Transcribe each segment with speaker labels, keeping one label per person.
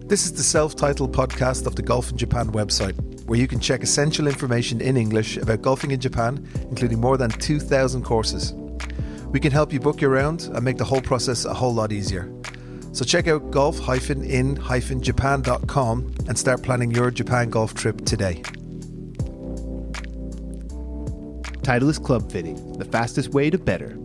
Speaker 1: This is the self-titled podcast of the Golf in Japan website, where you can check essential information in English about golfing in Japan, including more than 2,000 courses. We can help you book your round and make the whole process a whole lot easier. So check out golf-in-japan.com and start planning your Japan golf trip today.
Speaker 2: Titleist Club Fitting, the fastest way to better.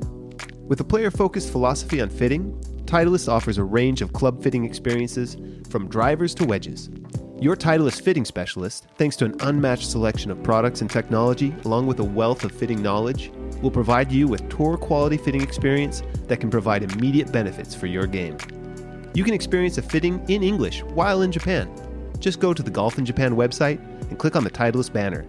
Speaker 2: With a player-focused philosophy on fitting, Titleist offers a range of club fitting experiences from drivers to wedges. Your Titleist fitting specialist, thanks to an unmatched selection of products and technology, along with a wealth of fitting knowledge, will provide you with tour-quality fitting experience that can provide immediate benefits for your game. You can experience a fitting in English while in Japan. Just go to the Golf in Japan website and click on the Titleist banner.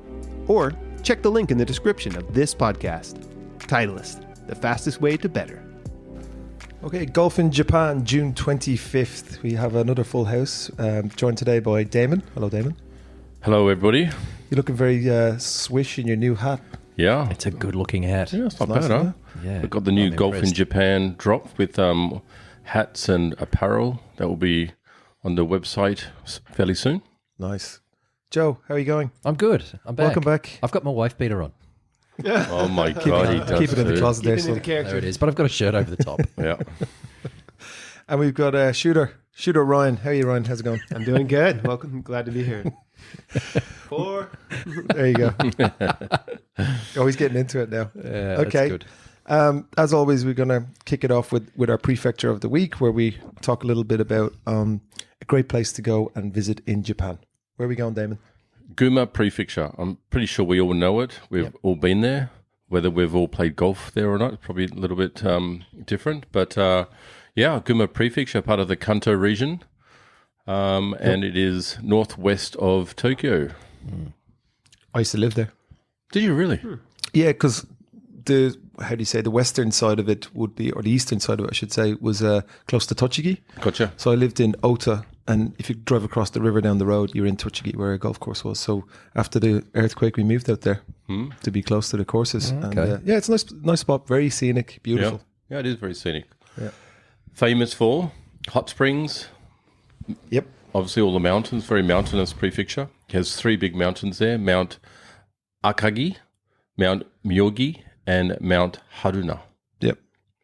Speaker 2: Or check the link in the description of this podcast. Titleist, the fastest way to better.
Speaker 1: Okay, Golf in Japan, June 25th. We have another full house, joined today by Damon. Hello, Damon.
Speaker 3: Hello, everybody.
Speaker 1: You're looking very swish in your new hat.
Speaker 3: Yeah.
Speaker 4: It's a good-looking hat.
Speaker 3: Yeah, it's not
Speaker 1: Nice,
Speaker 3: bad, huh?
Speaker 4: Yeah.
Speaker 3: We've got the new
Speaker 4: I'm
Speaker 3: Golf in
Speaker 4: impressed.
Speaker 3: Japan drop with hats and apparel. That will be on the website fairly soon.
Speaker 1: Nice. Joe, how are you going?
Speaker 4: I'm good. I'm back.
Speaker 1: Welcome back.
Speaker 4: I've got my wife beater on.
Speaker 3: Oh, my God, he does
Speaker 1: Keep it in the
Speaker 3: too.
Speaker 1: closet there.
Speaker 2: Keeping in
Speaker 1: So.
Speaker 2: the character.
Speaker 4: There it is. But I've got a shirt over the top.
Speaker 3: Yeah.
Speaker 1: And we've got Shooter Ryan. How are you, Ryan? How's it going?
Speaker 2: I'm doing good. Welcome. Glad to be here. 4.
Speaker 1: There you go. Always getting into it now.
Speaker 4: Yeah,
Speaker 1: Okay.
Speaker 4: That's good.
Speaker 1: As always, we're going to kick it off with our prefecture of the week, where we talk a little bit about a great place to go and visit in Japan. Where are we going, Damon?
Speaker 3: Gunma prefecture. I'm pretty sure we all know it. We've all been there. Whether we've all played golf there or not, it's probably a little bit different. But yeah, Gunma prefecture, part of the Kanto region. And it is northwest of Tokyo.
Speaker 1: I used to live there.
Speaker 3: Did you really?
Speaker 1: Yeah, because the western side of it would be, or the eastern side of it, I should say, was close to Tochigi.
Speaker 3: Gotcha.
Speaker 1: So I lived in Ota, and if you drive across the river down the road, you're in Tochigi, where a golf course was. So after the earthquake, we moved out there to be close to the courses.
Speaker 4: Okay.
Speaker 1: And, yeah, it's a nice spot, very scenic, beautiful.
Speaker 3: Yeah, it is very scenic.
Speaker 1: Yeah.
Speaker 3: Famous for hot springs.
Speaker 1: Yep.
Speaker 3: Obviously, all the mountains, very mountainous prefecture. It has 3 big mountains there, Mount Akagi, Mount Myogi, and Mount Haruna.
Speaker 1: Yep.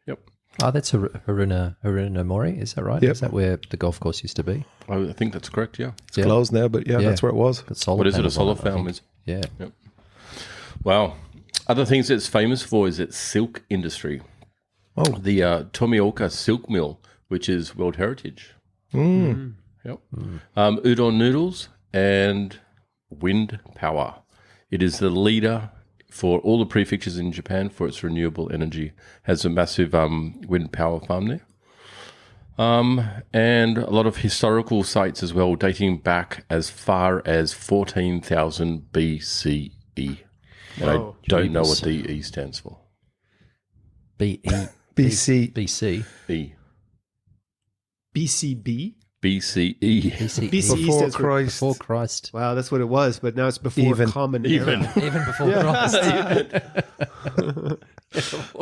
Speaker 3: Yep.
Speaker 4: Oh, that's Haruna Mori. Is that right?
Speaker 1: Yep.
Speaker 4: Is that where the golf course used to be?
Speaker 3: I think that's correct, yeah.
Speaker 1: It's closed now, but yeah, that's where it was.
Speaker 4: Got solar
Speaker 3: What is it, a
Speaker 4: panels
Speaker 3: solar
Speaker 4: on I
Speaker 3: farm?
Speaker 4: think.
Speaker 3: Is
Speaker 4: Yeah.
Speaker 3: Wow. Other things it's famous for is its silk industry.
Speaker 1: Oh.
Speaker 3: The Tomioka Silk Mill, which is World Heritage. Yep. Udon noodles and wind power. It is the leader for all the prefectures in Japan for its renewable energy. Has a massive wind power farm there. And a lot of historical sites as well, dating back as far as 14,000 BCE. And I don't know what the E stands for.
Speaker 1: BC.
Speaker 4: BC.
Speaker 3: E.
Speaker 2: BCB?
Speaker 3: BCE.
Speaker 4: BC.
Speaker 2: BCE
Speaker 1: Before
Speaker 2: stands for...
Speaker 1: Christ.
Speaker 4: Before Christ.
Speaker 2: Wow, that's what it was, but now it's before
Speaker 1: Even.
Speaker 2: Common
Speaker 3: Even.
Speaker 2: Era.
Speaker 4: Even before Christ.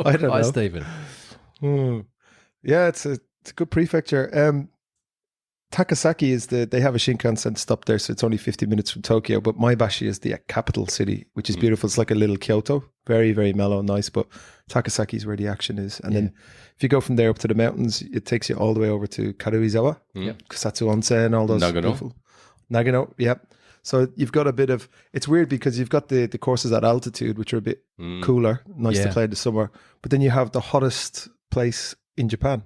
Speaker 1: I don't
Speaker 4: Hi,
Speaker 1: know.
Speaker 4: Stephen.
Speaker 1: Yeah, it's a good prefecture. Takasaki is they have a Shinkansen stop there, so it's only 50 minutes from Tokyo. But Maebashi is the capital city, which is beautiful. It's like a little Kyoto, very, very mellow and nice. But Takasaki is where the action is. And then if you go from there up to the mountains, it takes you all the way over to Karuizawa, Kusatsu Onsen, all those
Speaker 3: Nagano.
Speaker 1: beautiful. Nagano, yep. So you've got a bit of, it's weird because you've got the courses at altitude, which are a bit cooler, nice to
Speaker 4: Yeah.
Speaker 1: play in the summer. But then you have the hottest place in Japan.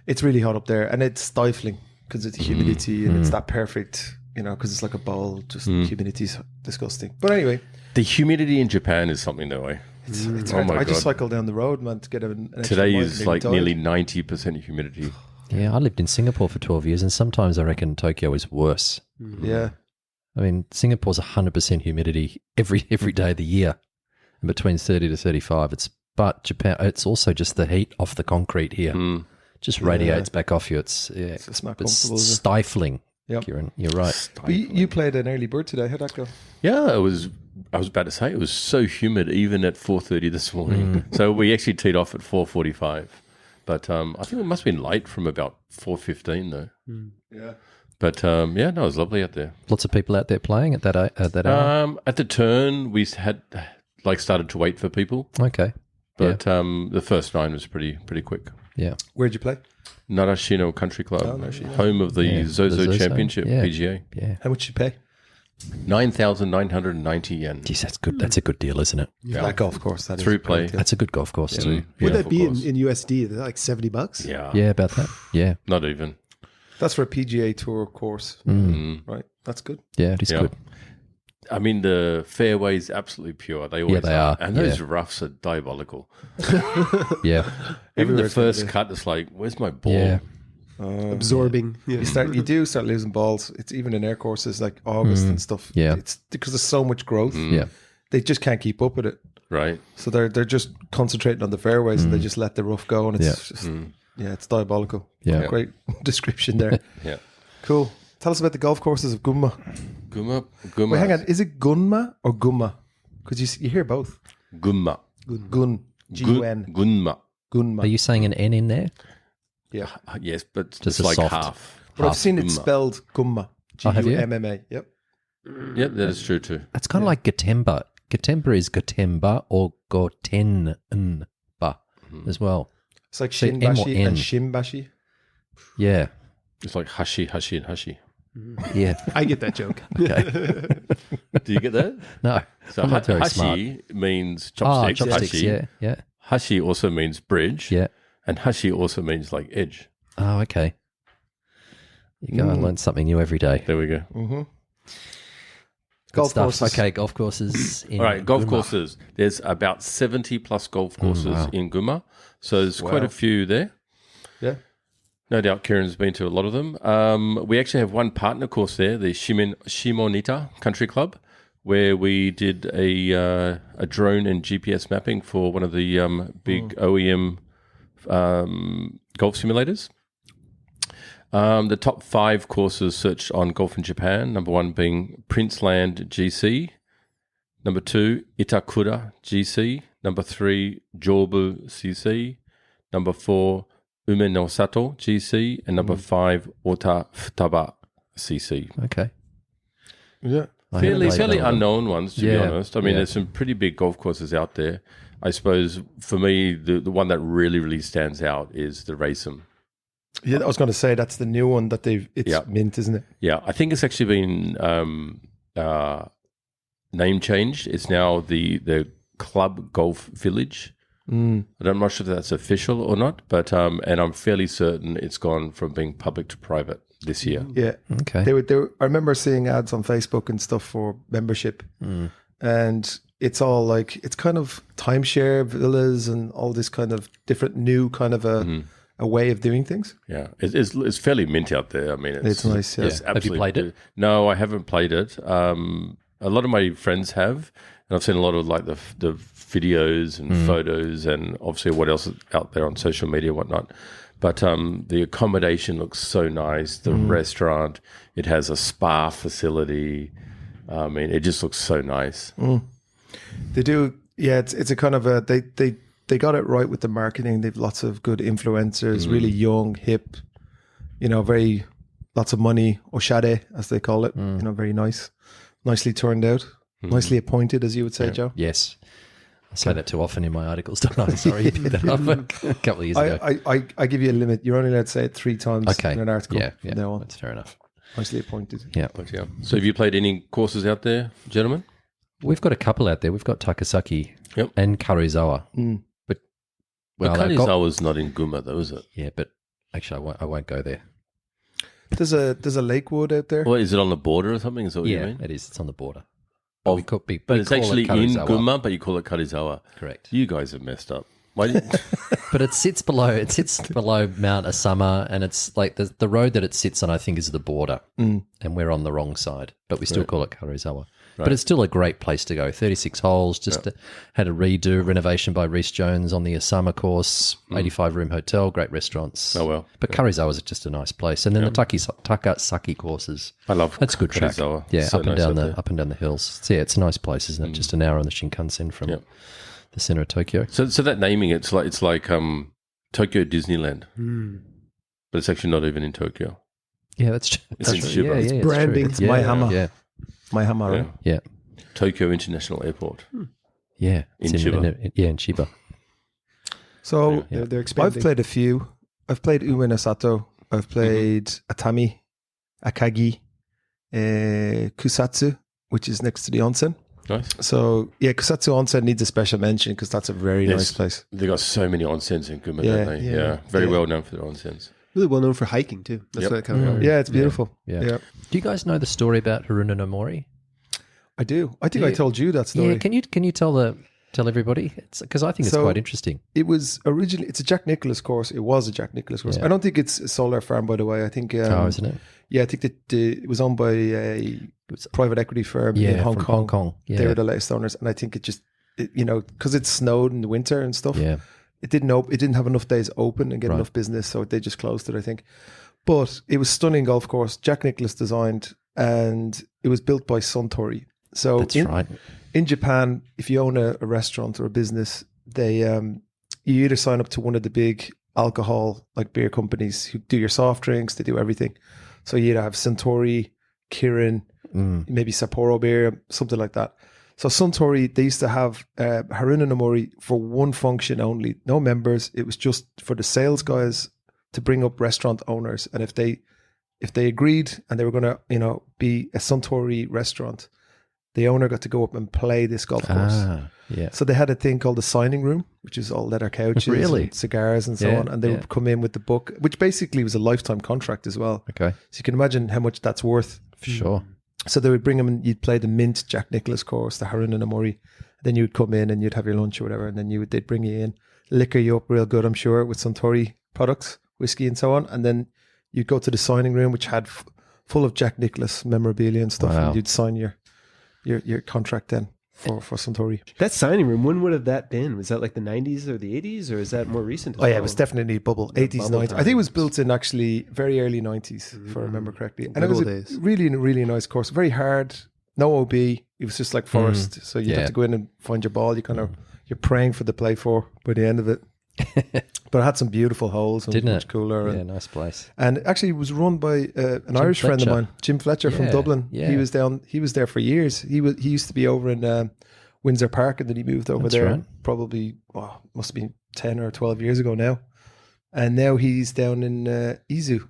Speaker 1: It's really hot up there, and it's stifling because it's humidity and it's that perfect, because it's like a bowl, just humidity's disgusting. But anyway,
Speaker 3: The humidity in Japan is something, though.
Speaker 1: it's
Speaker 3: Oh
Speaker 1: hard.
Speaker 3: my
Speaker 1: I just
Speaker 3: God.
Speaker 1: cycle down the road, man, to get an extra
Speaker 3: Today
Speaker 1: mile
Speaker 3: is
Speaker 1: and
Speaker 3: like
Speaker 1: died.
Speaker 3: nearly 90% humidity.
Speaker 4: Yeah, I lived in Singapore for 12 years, and sometimes I reckon Tokyo is worse.
Speaker 1: Yeah.
Speaker 4: I mean, Singapore's 100% humidity every day of the year, and between 30 to 35. But Japan, it's also just the heat off the concrete here. Just radiates back off you. It's
Speaker 1: not comfortable,
Speaker 4: it's
Speaker 1: is it?
Speaker 4: stifling.
Speaker 1: Yep.
Speaker 4: Kieran, you're right.
Speaker 1: But you played an early bird today. How'd that go?
Speaker 3: Yeah, I was about to say, it was so humid even at 4:30 this morning. So we actually teed off at 4:45. But I think it must have been late from about 4:15 though.
Speaker 1: Yeah.
Speaker 3: But yeah, no, it was lovely out there.
Speaker 4: Lots of people out there playing at that hour.
Speaker 3: At the turn, we had started to wait for people,
Speaker 4: Okay.
Speaker 3: but the first 9 was pretty quick.
Speaker 4: Yeah.
Speaker 1: Where'd you play?
Speaker 3: Narashino Country Club,
Speaker 1: Narashino.
Speaker 3: home of the Zozo
Speaker 4: Zozo,
Speaker 3: Championship
Speaker 4: yeah.
Speaker 3: PGA.
Speaker 4: Yeah.
Speaker 1: How much did you pay?
Speaker 3: 9,990 yen.
Speaker 4: Geez, that's good. That's a good deal, isn't it?
Speaker 3: Yeah.
Speaker 1: That golf course. That is
Speaker 3: Through
Speaker 1: a great
Speaker 3: play.
Speaker 1: deal.
Speaker 4: That's a good golf course too.
Speaker 2: Would that
Speaker 3: of
Speaker 2: be
Speaker 3: course.
Speaker 2: in USD? Is that like $70?
Speaker 3: Yeah.
Speaker 4: Yeah, about that. Yeah.
Speaker 3: Not even.
Speaker 1: That's for a PGA Tour course, right? That's good.
Speaker 4: Yeah, it is
Speaker 3: Yeah.
Speaker 4: good.
Speaker 3: I mean, the fairway's absolutely pure. They always
Speaker 4: they are.
Speaker 3: And those roughs are diabolical.
Speaker 4: Yeah.
Speaker 3: Even the
Speaker 1: Everywhere's gonna
Speaker 3: first cut, it's like, where's my ball?
Speaker 4: Yeah.
Speaker 2: Absorbing. Yeah.
Speaker 1: You do start losing balls. It's even in air courses like August and stuff.
Speaker 4: Yeah.
Speaker 1: It's because there's so much growth.
Speaker 4: Yeah.
Speaker 1: They just can't keep up with it.
Speaker 3: Right?
Speaker 1: So they're just concentrating on the fairways and they just let the rough go, and it's
Speaker 4: Yeah.
Speaker 1: just it's diabolical.
Speaker 4: Yeah.
Speaker 1: Great description there.
Speaker 3: Yeah.
Speaker 1: Cool. Tell us about the golf courses of Gunma.
Speaker 3: Gunma.
Speaker 1: Wait, hang on. Is it Gunma or Gumma? Because you hear both.
Speaker 3: Gunma.
Speaker 1: Gun. G-U-N.
Speaker 3: Gunma.
Speaker 1: Gunma.
Speaker 4: Are you saying an N in there?
Speaker 1: Yeah.
Speaker 3: Yes, but
Speaker 4: Just
Speaker 3: it's
Speaker 4: a
Speaker 3: like
Speaker 4: soft-
Speaker 3: half.
Speaker 1: But I've seen it
Speaker 3: Gunma.
Speaker 1: spelled Gumma.
Speaker 4: Oh, have you?
Speaker 1: G-U-M-M-A. Yep.
Speaker 3: Yep, that is true too.
Speaker 4: It's kind of like Gatemba. Gatemba is Gatemba or Gotenba as well.
Speaker 1: It's like
Speaker 4: So M or
Speaker 1: Shinbashi
Speaker 4: N?
Speaker 1: and Shimbashi.
Speaker 4: Yeah.
Speaker 3: It's like Hashi, Hashi, and Hashi.
Speaker 4: Yeah.
Speaker 2: I get that joke.
Speaker 4: Okay.
Speaker 3: Do you get that?
Speaker 4: No.
Speaker 3: So
Speaker 4: I'm not very smart.
Speaker 3: Hashi means
Speaker 4: Oh,
Speaker 3: chopsticks.
Speaker 4: chopsticks.
Speaker 3: Hashi.
Speaker 4: Yeah. Yeah.
Speaker 3: Hashi also means bridge.
Speaker 4: Yeah.
Speaker 3: And Hashi also means like edge.
Speaker 4: Oh, okay. You go and learn something new every day.
Speaker 3: There we go.
Speaker 4: Good
Speaker 1: Golf
Speaker 4: stuff.
Speaker 1: courses.
Speaker 4: Okay, golf courses. In
Speaker 3: All right, golf
Speaker 4: Gunma.
Speaker 3: courses. There's about 70 plus golf courses
Speaker 4: wow.
Speaker 3: in Gunma. So there's quite a few there.
Speaker 1: Yeah.
Speaker 3: No doubt Kieran's been to a lot of them. We actually have one partner course there, the Shimonita Country Club, where we did a drone and GPS mapping for one of the big OEM golf simulators. The top 5 courses searched on Golf in Japan, number 1 being Princeland GC, number 2, Itakura GC, number 3, Jobu CC, number 4, Umenosato GC, and number 5, Ota Futaba CC.
Speaker 4: Okay.
Speaker 1: Yeah.
Speaker 4: I haven't
Speaker 3: Fairly
Speaker 4: played that one.
Speaker 3: unknown ones, to be
Speaker 4: Yeah,
Speaker 3: honest. I mean,
Speaker 4: yeah.
Speaker 3: there's some pretty big golf courses out there. I suppose for me, the one that really stands out is the Racem.
Speaker 1: Yeah, I was going to say that's the new one that it's
Speaker 3: Yeah.
Speaker 1: mint, isn't it?
Speaker 3: Yeah, I think it's actually been name changed. It's now the Club Golf Village. I'm not sure if that's official or not, but and I'm fairly certain it's gone from being public to private this year.
Speaker 1: Yeah.
Speaker 4: Okay.
Speaker 1: They were, I remember seeing ads on Facebook and stuff for membership, and it's all like it's kind of timeshare villas and all this kind of different new kind of a way of doing things.
Speaker 3: Yeah, it's fairly mint out there. I mean,
Speaker 1: It's nice. Yeah.
Speaker 3: it's
Speaker 4: Have you
Speaker 3: absolutely
Speaker 4: played it?
Speaker 3: good. No, I haven't played it. A lot of my friends have, and I've seen a lot of like the videos and photos, and obviously what else is out there on social media and whatnot. But the accommodation looks so nice. The restaurant, it has a spa facility. I mean, it just looks so nice.
Speaker 1: They do. Yeah, it's a kind of a they got it right with the marketing. They've lots of good influencers, really young, hip, very lots of money, oshade as they call it. Very nice, nicely turned out, nicely appointed, as you would say, Joe.
Speaker 4: Yes. I say that too often in my articles, don't I? Sorry, you picked that up a couple of years ago.
Speaker 1: I give you a limit. You're only allowed to say it 3 times
Speaker 4: Okay.
Speaker 1: in an article.
Speaker 4: Yeah,
Speaker 1: from now on.
Speaker 4: that's fair enough.
Speaker 1: Nicely appointed.
Speaker 4: Yeah.
Speaker 3: But yeah. So have you played any courses out there, gentlemen?
Speaker 4: We've got a couple out there. We've got Takasaki
Speaker 3: Yep.
Speaker 4: and Karizawa. But
Speaker 3: But
Speaker 4: they've got-
Speaker 3: Kanizawa's not in Gunma, though, is it?
Speaker 4: yeah, but actually I won't go there.
Speaker 1: There's a Lakewood out there.
Speaker 3: Or is it on the border or something? Is that what you mean?
Speaker 4: It is. It's on the border.
Speaker 3: Of-
Speaker 4: we could be,
Speaker 3: But
Speaker 4: we
Speaker 3: it's
Speaker 4: call it
Speaker 3: actually in
Speaker 4: Karizawa.
Speaker 3: Gunma, but you call it Karizawa.
Speaker 4: Correct.
Speaker 3: You guys have messed up. Why did
Speaker 4: But it sits below Mount Asama, and it's like the road that it sits on, I think, is the border, and we're on the wrong side, but we still call it Karizawa. But it's still a great place to go. 36 holes, just had a renovation by Rhys Jones on the Asama course, 85-room hotel, great restaurants.
Speaker 3: Oh, well.
Speaker 4: But Karizawa is just a nice place. And then the Takasaki courses.
Speaker 3: I love
Speaker 4: That's a good track.
Speaker 3: Karizawa.
Speaker 4: Yeah,
Speaker 3: So
Speaker 4: up and
Speaker 3: nice
Speaker 4: down
Speaker 3: out
Speaker 4: up and down the hills. So yeah, it's a nice place, isn't it? Just an hour on the Shinkansen from the center of Tokyo.
Speaker 3: So that naming, it's like Tokyo Disneyland. But it's actually not even in Tokyo.
Speaker 4: Yeah, that's true.
Speaker 3: It's in
Speaker 4: true.
Speaker 3: Shiba.
Speaker 4: Yeah,
Speaker 3: It's
Speaker 4: yeah,
Speaker 1: branding.
Speaker 4: true.
Speaker 1: It's my hammer.
Speaker 4: Yeah,
Speaker 1: My hammer.
Speaker 3: Yeah.
Speaker 1: Right?
Speaker 4: yeah,
Speaker 3: Tokyo International Airport.
Speaker 4: yeah.
Speaker 3: In
Speaker 4: It's
Speaker 3: Shiba.
Speaker 4: in Shiba.
Speaker 1: So
Speaker 2: They're expanding.
Speaker 1: I've played a few. I've played Ueno Sato. I've played Atami, Akagi, Kusatsu, which is next to the onsen.
Speaker 3: Nice.
Speaker 1: So yeah, Kusatsu Onsen needs a special mention because that's a very nice place.
Speaker 3: They got so many onsens in Gunma,
Speaker 1: Yeah,
Speaker 3: don't they?
Speaker 2: yeah.
Speaker 3: Very
Speaker 1: Yeah.
Speaker 3: well known for their onsens.
Speaker 2: Really well known for hiking too. That's
Speaker 3: Yep.
Speaker 2: what it kind of.
Speaker 1: Yeah, it's beautiful.
Speaker 4: Yeah.
Speaker 1: Yeah,
Speaker 4: Do you guys know the story about Haruna no Mori?
Speaker 1: I do. I think I told you that story.
Speaker 4: Yeah, can you tell everybody? It's because I think it's
Speaker 1: So-
Speaker 4: quite interesting.
Speaker 1: It was originally, it's a Jack Nicklaus course. It was a Jack Nicklaus course.
Speaker 4: Yeah.
Speaker 1: I don't think it's a Solar Farm, by the way. I think,
Speaker 4: Isn't it?
Speaker 1: yeah, I think that it was owned by a private equity firm
Speaker 4: Yeah,
Speaker 1: in Hong
Speaker 4: from
Speaker 1: Kong.
Speaker 4: Hong Kong. Yeah,
Speaker 1: They were the latest owners. And I think it just, because it snowed in the winter and stuff,
Speaker 4: yeah.
Speaker 1: it didn't have enough days open and get
Speaker 4: Right.
Speaker 1: enough business. So they just closed it, I think. But it was stunning golf course. Jack Nicklaus designed, and it was built by Suntory. So
Speaker 4: That's right.
Speaker 1: in Japan, if you own a restaurant or a business, they you either sign up to one of the big alcohol like beer companies who do your soft drinks, they do everything. So you either have Suntory, Kirin, maybe Sapporo beer, something like that. So Suntory, they used to have Haruna no Mori for one function only, no members. It was just for the sales guys to bring up restaurant owners, and if they agreed and they were going to be a Suntory restaurant, the owner got to go up and play this golf course.
Speaker 4: Yeah.
Speaker 1: So they had a thing called the signing room, which is all leather couches,
Speaker 4: Really?
Speaker 1: and cigars and so
Speaker 4: Yeah,
Speaker 1: on. And they
Speaker 4: yeah.
Speaker 1: would come in with the book, which basically was a lifetime contract as well.
Speaker 4: Okay.
Speaker 1: So you can imagine how much that's worth.
Speaker 4: For sure.
Speaker 1: So they would bring them and you'd play the Mint Jack Nicklaus course, the Haruna no Mori. Then you'd come in and you'd have your lunch or whatever. And then they'd bring you in, liquor you up real good, I'm sure, with Suntory products, whiskey and so on. And then you'd go to the signing room, which had full of Jack Nicklaus memorabilia and stuff.
Speaker 4: Wow.
Speaker 1: And you'd sign your contract then for Suntory.
Speaker 2: That signing room, when would have that been? Was that like the 90s or the 80s, or is that more recent? as
Speaker 1: Oh yeah,
Speaker 2: well?
Speaker 1: it was definitely bubble,
Speaker 2: The
Speaker 1: 80s,
Speaker 2: bubble
Speaker 1: 90s. I think it was
Speaker 2: times.
Speaker 1: built in actually very early 90s, if I remember correctly. And
Speaker 2: Good
Speaker 1: it was
Speaker 2: old
Speaker 1: a
Speaker 2: days.
Speaker 1: really, really nice course. Very hard, no OB. It was just like forest. So you'd
Speaker 4: Yeah.
Speaker 1: have to go in and find your ball. You're praying for the play four by the end of it. But it had some beautiful holes and
Speaker 4: Didn't
Speaker 1: it was much
Speaker 4: it?
Speaker 1: cooler.
Speaker 4: Yeah,
Speaker 1: And,
Speaker 4: nice place.
Speaker 1: and actually it was run by an Irish friend of
Speaker 4: Fletcher.
Speaker 1: mine, Jim Fletcher from
Speaker 4: Yeah,
Speaker 1: Dublin.
Speaker 4: yeah.
Speaker 1: He was there for years. He used to be over in Windsor Park, and then he moved over
Speaker 4: That's
Speaker 1: there
Speaker 4: right.
Speaker 1: probably, must have been 10 or 12 years ago now. And now he's down in Izu.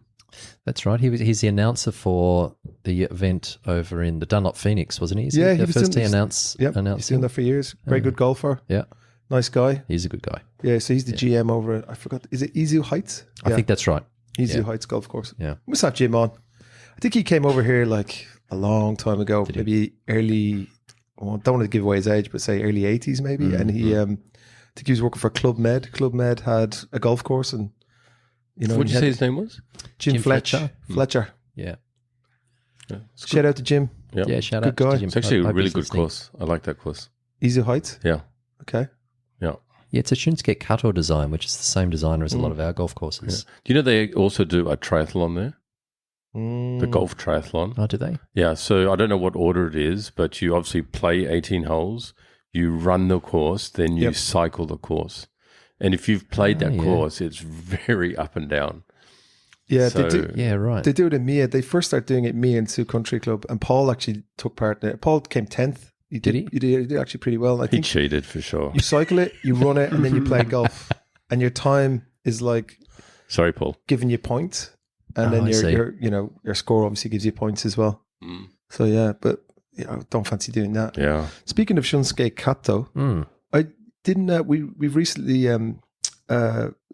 Speaker 4: That's right. He's the announcer for the event over in the Dunlop Phoenix, wasn't he? Is
Speaker 1: Yeah,
Speaker 4: he
Speaker 1: he
Speaker 4: the
Speaker 1: was
Speaker 4: first
Speaker 1: doing-
Speaker 4: he announced.
Speaker 1: Yep, he's doing
Speaker 4: announcing.
Speaker 1: that for years. Very good golfer.
Speaker 4: Yeah,
Speaker 1: Nice guy.
Speaker 4: he's a good guy.
Speaker 1: Yeah, so he's the GM over at, I forgot, is it Izu Heights?
Speaker 4: I think that's right.
Speaker 1: Izu
Speaker 4: yeah.
Speaker 1: Heights Golf Course.
Speaker 4: Yeah.
Speaker 1: We must have Jim on. I think he came over here like a long time ago, maybe early, well, I don't want to give away his age, but say early 80s maybe.
Speaker 4: Mm-hmm.
Speaker 1: And he, I think he was working for Club Med. Club Med had a golf course, and,
Speaker 3: What did you say his name was?
Speaker 1: Jim
Speaker 4: Fletcher?
Speaker 1: Fletcher.
Speaker 4: Yeah.
Speaker 3: Yeah, it's
Speaker 1: Shout out to Jim.
Speaker 3: Yeah.
Speaker 4: Yeah, shout
Speaker 1: Good
Speaker 4: out
Speaker 1: guy.
Speaker 4: to Jim.
Speaker 3: It's actually
Speaker 4: I
Speaker 3: a
Speaker 4: hope
Speaker 3: really
Speaker 4: he's
Speaker 3: good
Speaker 4: listening.
Speaker 3: course. I like that course.
Speaker 1: Izu Heights.
Speaker 3: Yeah.
Speaker 1: Okay.
Speaker 3: Yeah.
Speaker 4: Yeah, it's a Shunsuke Kato design, which is the same designer as a lot of our golf courses.
Speaker 3: Do you know they also do a triathlon there? The golf triathlon.
Speaker 4: Oh, do they?
Speaker 3: Yeah, so I don't know what order it is, but you obviously play 18 holes, you run the course, then you
Speaker 1: Yep.
Speaker 3: cycle the course. And if you've played that
Speaker 4: yeah.
Speaker 3: course, it's very up and down.
Speaker 1: Yeah,
Speaker 3: So-
Speaker 1: they do.
Speaker 4: Yeah, right.
Speaker 1: They do it in Mia. They first started doing it in Mia and Sioux Country Club, and Paul actually took part in it. Paul came 10th.
Speaker 4: Did he?
Speaker 1: He did actually pretty well. I
Speaker 3: He
Speaker 1: think
Speaker 3: cheated for sure.
Speaker 1: you cycle it, you run it, and then you play golf. And your time is like
Speaker 3: Sorry, Paul.
Speaker 1: giving you points, and
Speaker 4: Oh,
Speaker 1: then
Speaker 4: I see.
Speaker 1: your score obviously gives you points as well. So yeah, but I don't fancy doing that.
Speaker 3: Yeah.
Speaker 1: Speaking of Shunsuke Kato, I didn't. We've recently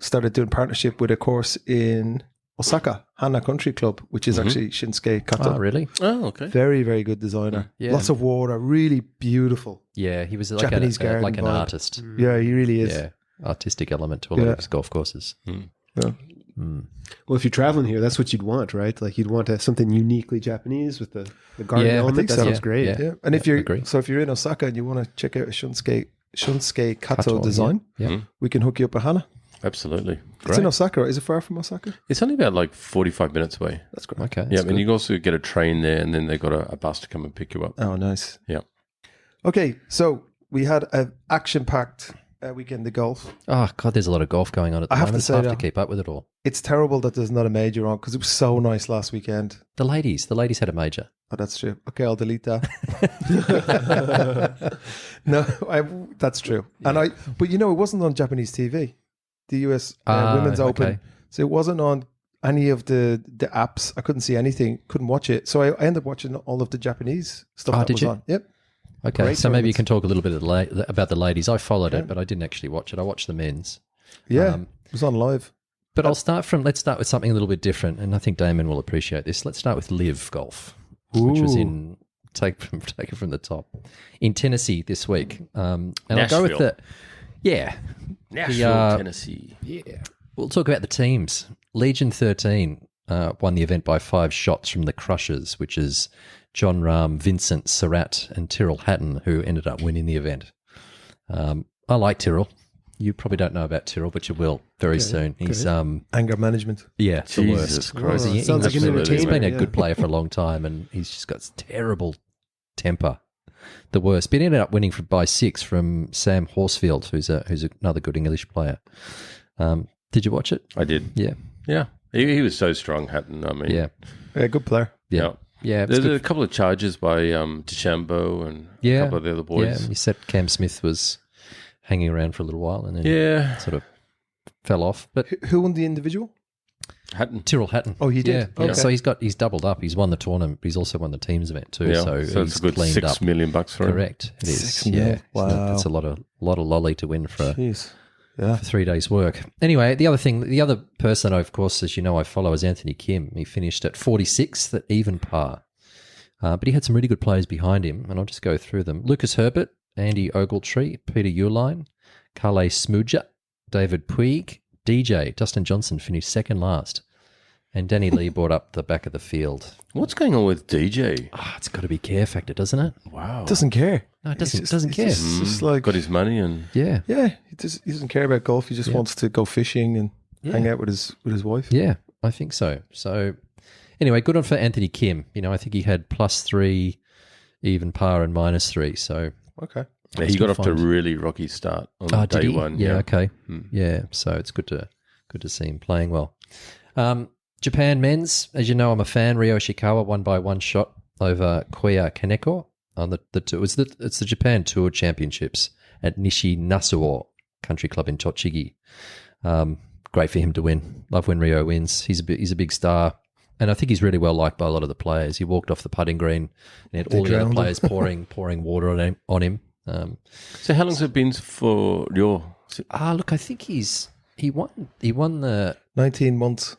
Speaker 1: started doing partnership with a course in Osaka, Hana Country Club, which is actually Shinsuke Kato.
Speaker 4: Oh, really?
Speaker 3: Oh, okay.
Speaker 1: Very, very good designer.
Speaker 4: Yeah.
Speaker 1: Lots of water, really beautiful.
Speaker 4: Yeah, he was like,
Speaker 1: Japanese
Speaker 4: like
Speaker 1: garden
Speaker 4: an
Speaker 1: vibe.
Speaker 4: artist.
Speaker 1: Yeah, he really is.
Speaker 4: Yeah, artistic element to a lot
Speaker 1: Yeah.
Speaker 4: of his golf courses.
Speaker 1: Yeah.
Speaker 2: Well, if you're traveling here, that's what you'd want, right? Like you'd want something uniquely Japanese with the garden
Speaker 4: Yeah, I
Speaker 2: element.
Speaker 1: think
Speaker 2: That
Speaker 1: so.
Speaker 2: sounds great.
Speaker 4: Yeah.
Speaker 1: Yeah. And if
Speaker 4: agree.
Speaker 1: you're in Osaka and you want to check out a Shunsuke Kato design,
Speaker 4: Yeah.
Speaker 1: we can hook you up at Hana.
Speaker 3: Absolutely.
Speaker 1: It's in Osaka. Is it far from Osaka?
Speaker 3: It's only about like 45 minutes away.
Speaker 1: That's great.
Speaker 4: Okay.
Speaker 3: Yeah,
Speaker 4: that's
Speaker 3: and you can also get a train there, and then they've got a bus to come and pick you up.
Speaker 1: Oh, nice.
Speaker 3: Yeah.
Speaker 1: Okay, so we had an action-packed weekend, the golf.
Speaker 4: Oh, God, there's a lot of golf going on at the
Speaker 1: I have
Speaker 4: moment.
Speaker 1: to
Speaker 4: It's
Speaker 1: say
Speaker 4: hard to
Speaker 1: that.
Speaker 4: keep up with it all.
Speaker 1: It's terrible that there's not a major on because it was so nice last weekend.
Speaker 4: The ladies had a major.
Speaker 1: Oh, that's true. Okay, I'll delete that. No, that's true. And but it wasn't on Japanese TV, the US Women's Open.
Speaker 4: okay.
Speaker 1: So it wasn't on any of the apps. I couldn't see anything, couldn't watch it. So I ended up watching all of the Japanese stuff that
Speaker 4: did
Speaker 1: was
Speaker 4: you?
Speaker 1: on. Yep.
Speaker 4: Okay,
Speaker 1: Great
Speaker 4: so maybe you
Speaker 1: tournaments.
Speaker 4: can talk a little bit about the ladies. I followed it, but I didn't actually watch it. I watched the men's.
Speaker 1: Yeah, it was on live.
Speaker 4: But let's start with something a little bit different, and I think Damon will appreciate this. Let's start with Live Golf, which was take it from the top in Tennessee this week. And I'll go with
Speaker 3: Nashville, Tennessee.
Speaker 4: We'll talk about the teams. Legion 13 won the event by 5 shots from the Crushers, which is John Rahm, Vincent Surratt, and Tyrrell Hatton, who ended up winning the event. I like Tyrrell. You probably don't know about Tyrrell, but you will very soon. He's
Speaker 1: Anger management.
Speaker 4: the
Speaker 3: Jesus
Speaker 4: worst.
Speaker 3: Christ.
Speaker 1: Sounds like an
Speaker 3: Absolutely,
Speaker 4: He's been a
Speaker 1: yeah.
Speaker 4: good player for a long time, and he's just got terrible temper. The worst. But he ended up winning by 6 from Sam Horsfield, who's another good English player. Did you watch it?
Speaker 3: I did.
Speaker 4: Yeah.
Speaker 3: Yeah. He was so strong, Hatton. I mean,
Speaker 4: Yeah.
Speaker 1: Yeah, good player.
Speaker 4: Yeah. Yeah. It's
Speaker 3: There's
Speaker 4: good.
Speaker 3: a couple of charges by DeChambeau and a couple of the other boys.
Speaker 4: Yeah. You said Cam Smith was hanging around for a little while and then sort of fell off. But
Speaker 1: Who won the individual?
Speaker 3: Hatton.
Speaker 4: Tyrrell Hatton.
Speaker 1: Oh, he did?
Speaker 4: Yeah.
Speaker 1: Okay.
Speaker 4: So he's doubled up. He's won the tournament, but he's also won the teams event too.
Speaker 3: Yeah.
Speaker 4: So
Speaker 3: So it's
Speaker 4: he's
Speaker 3: a good
Speaker 4: cleaned
Speaker 3: $6
Speaker 4: up.
Speaker 3: million for him.
Speaker 4: Correct. It is.
Speaker 1: 6 mil.
Speaker 4: Yeah.
Speaker 1: Wow.
Speaker 4: That's a lot of lolly to win for
Speaker 1: Jeez. Yeah.
Speaker 4: 3 days' work. Anyway, the other person, of course, as you know, I follow is Anthony Kim. He finished at 46th at even par. But he had some really good players behind him, and I'll just go through them. Lucas Herbert, Andy Ogletree, Peter Uihlein, Carle Smooja, David Puig, DJ, Dustin Johnson finished second last, and Danny Lee brought up the back of the field.
Speaker 3: What's going on with DJ?
Speaker 4: It's got to be care factor, doesn't it?
Speaker 3: Wow.
Speaker 1: Doesn't care.
Speaker 4: No, it doesn't.
Speaker 1: He's
Speaker 4: Doesn't care.
Speaker 1: It's just like,
Speaker 3: Got his money and
Speaker 4: Yeah,
Speaker 1: he doesn't care about golf. He just wants to go fishing and hang out with his wife.
Speaker 4: yeah, I think so. So, anyway, good on for Anthony Kim. I think he had +3, even par, and -3. So,
Speaker 1: Okay.
Speaker 3: yeah, he got off to a
Speaker 4: find.
Speaker 3: really rocky start on
Speaker 4: did
Speaker 3: day
Speaker 4: he?
Speaker 3: one.
Speaker 4: Yeah, okay. Yeah, so it's good to see him playing well. Japan men's, as you know, I'm a fan. Ryo Ishikawa won by 1 shot over Koya Kaneko on it's the Japan Tour Championships at Nishi Nasuo Country Club in Tochigi. Great for him to win. Love when Ryo wins. He's a big star, and I think he's really well liked by a lot of the players. He walked off the putting green and had all the other
Speaker 1: drowned him.
Speaker 4: players pouring water on him.
Speaker 3: So how long's it been for your...
Speaker 4: Look, I think he won the.
Speaker 1: 19 months.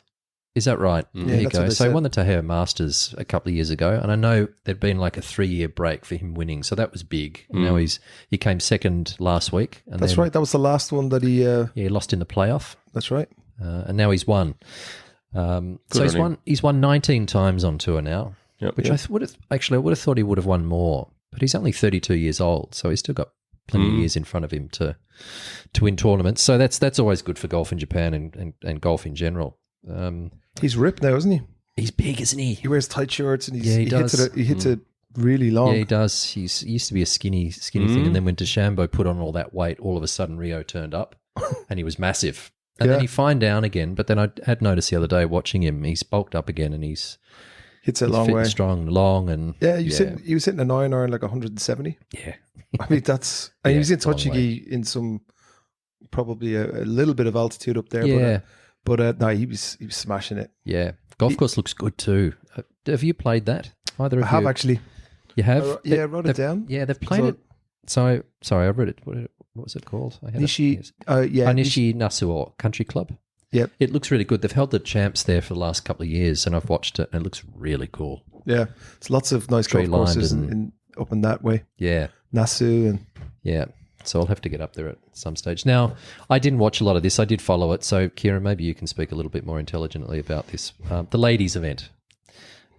Speaker 4: Is that right?
Speaker 1: Yeah,
Speaker 4: There you
Speaker 1: that's
Speaker 4: go.
Speaker 1: what they
Speaker 4: So he
Speaker 1: said.
Speaker 4: won the Taheo Masters a couple of years ago, and I know there'd been like a 3-year break for him winning, so that was big. And now he came second last week. And
Speaker 1: That's
Speaker 4: then,
Speaker 1: right. That was the last one that he.
Speaker 4: he lost in the playoff,
Speaker 1: That's right.
Speaker 4: and now he's won. So he's won 19 times on tour now,
Speaker 3: Yep.
Speaker 4: which I would have thought he would have won more, but he's only 32 years old, so he's still got plenty of years in front of him to win tournaments. So that's always good for golf in Japan and golf in general.
Speaker 1: He's ripped now, isn't he?
Speaker 4: He's big, isn't he?
Speaker 1: He wears tight shorts and
Speaker 4: Yeah, he does.
Speaker 1: He hits it really long.
Speaker 4: Yeah, he does. He used to be a skinny thing, and then when DeChambeau put on all that weight, all of a sudden Rio turned up, and he was massive. And then he fined down again. But then I had noticed the other day watching him, he's bulked up again, and he's
Speaker 1: Hits it a long
Speaker 4: fit
Speaker 1: way.
Speaker 4: and strong, long, and
Speaker 1: Yeah, he was hitting an iron like 170.
Speaker 4: yeah,
Speaker 1: I mean, that's... And he was in
Speaker 4: it's a long
Speaker 1: Tochigi in some... Probably a little bit of altitude up there.
Speaker 4: yeah,
Speaker 1: But no, he was smashing it.
Speaker 4: yeah. Golf course looks good too. Have you played that? Either of
Speaker 1: I have
Speaker 4: you?
Speaker 1: actually.
Speaker 4: You have?
Speaker 1: I wrote it down.
Speaker 4: Yeah, they've played
Speaker 1: So-
Speaker 4: it. So sorry, I read it. What was it called? I had
Speaker 1: Nishi,
Speaker 4: it.
Speaker 1: yeah.
Speaker 4: Nishi Nasuo Country Club.
Speaker 1: Yep.
Speaker 4: It looks really good. They've held the champs there for the last couple of years, and I've watched it, and it looks really cool.
Speaker 1: Yeah. It's lots of nice golf
Speaker 4: Tree-lined
Speaker 1: courses
Speaker 4: and-
Speaker 1: up in that way.
Speaker 4: Yeah,
Speaker 1: Nasu and...
Speaker 4: yeah. So I'll have to get up there at some stage. Now, I didn't watch a lot of this. I did follow it. So, Kieran, maybe you can speak a little bit more intelligently about this. The ladies' event.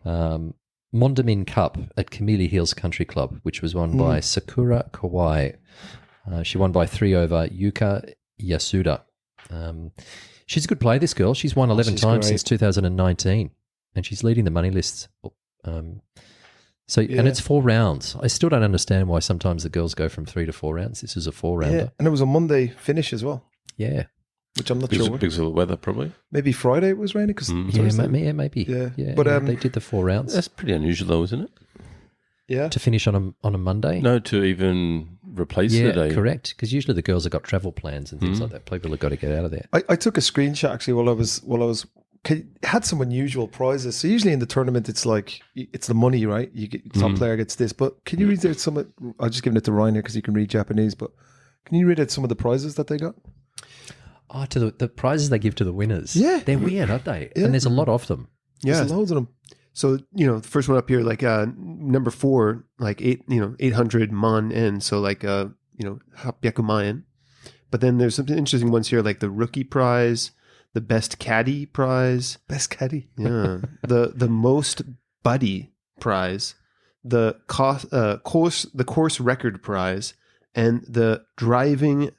Speaker 4: Mondamin Cup at Camellia Hills Country Club, which was won by Sakura Kawai. She won by 3 over Yuka Yasuda. She's a good player, this girl. She's won 11
Speaker 1: she's
Speaker 4: times
Speaker 1: great.
Speaker 4: since 2019, and she's leading the money lists. So and it's 4 rounds. I still don't understand why sometimes the girls go from 3 to 4 rounds. This is a 4-rounder.
Speaker 1: Yeah, and it was a Monday finish as well.
Speaker 4: Yeah.
Speaker 1: Which I'm not sure.
Speaker 3: Because of the weather, probably.
Speaker 1: Maybe Friday it was raining.
Speaker 4: Maybe.
Speaker 1: Yeah. But
Speaker 4: they did the 4 rounds.
Speaker 3: That's pretty unusual, though, isn't it?
Speaker 1: Yeah.
Speaker 4: To finish on a Monday?
Speaker 3: No, to even replace the day.
Speaker 4: Correct. Because usually the girls have got travel plans and things like that. People have got to get out of there.
Speaker 1: I took a screenshot actually while I was had some unusual prizes. So usually in the tournament it's like it's the money, right? You get top player gets this. But can you read out some? I'll just give it to Ryan here because he can read Japanese. But can you read out some of the prizes that they got?
Speaker 4: Oh, to the prizes they give to the winners.
Speaker 1: Yeah,
Speaker 4: they're weird, aren't they?
Speaker 1: Yeah.
Speaker 4: And there's a lot of them.
Speaker 2: Yeah,
Speaker 1: There's loads of them.
Speaker 2: So, the first one up here, like number 4, like 800 man en, so like 800 mayen. But then there's some interesting ones here, like the rookie prize, the best caddy prize,
Speaker 1: Best caddy.
Speaker 2: yeah, the most buddy prize, the course record prize, and the driving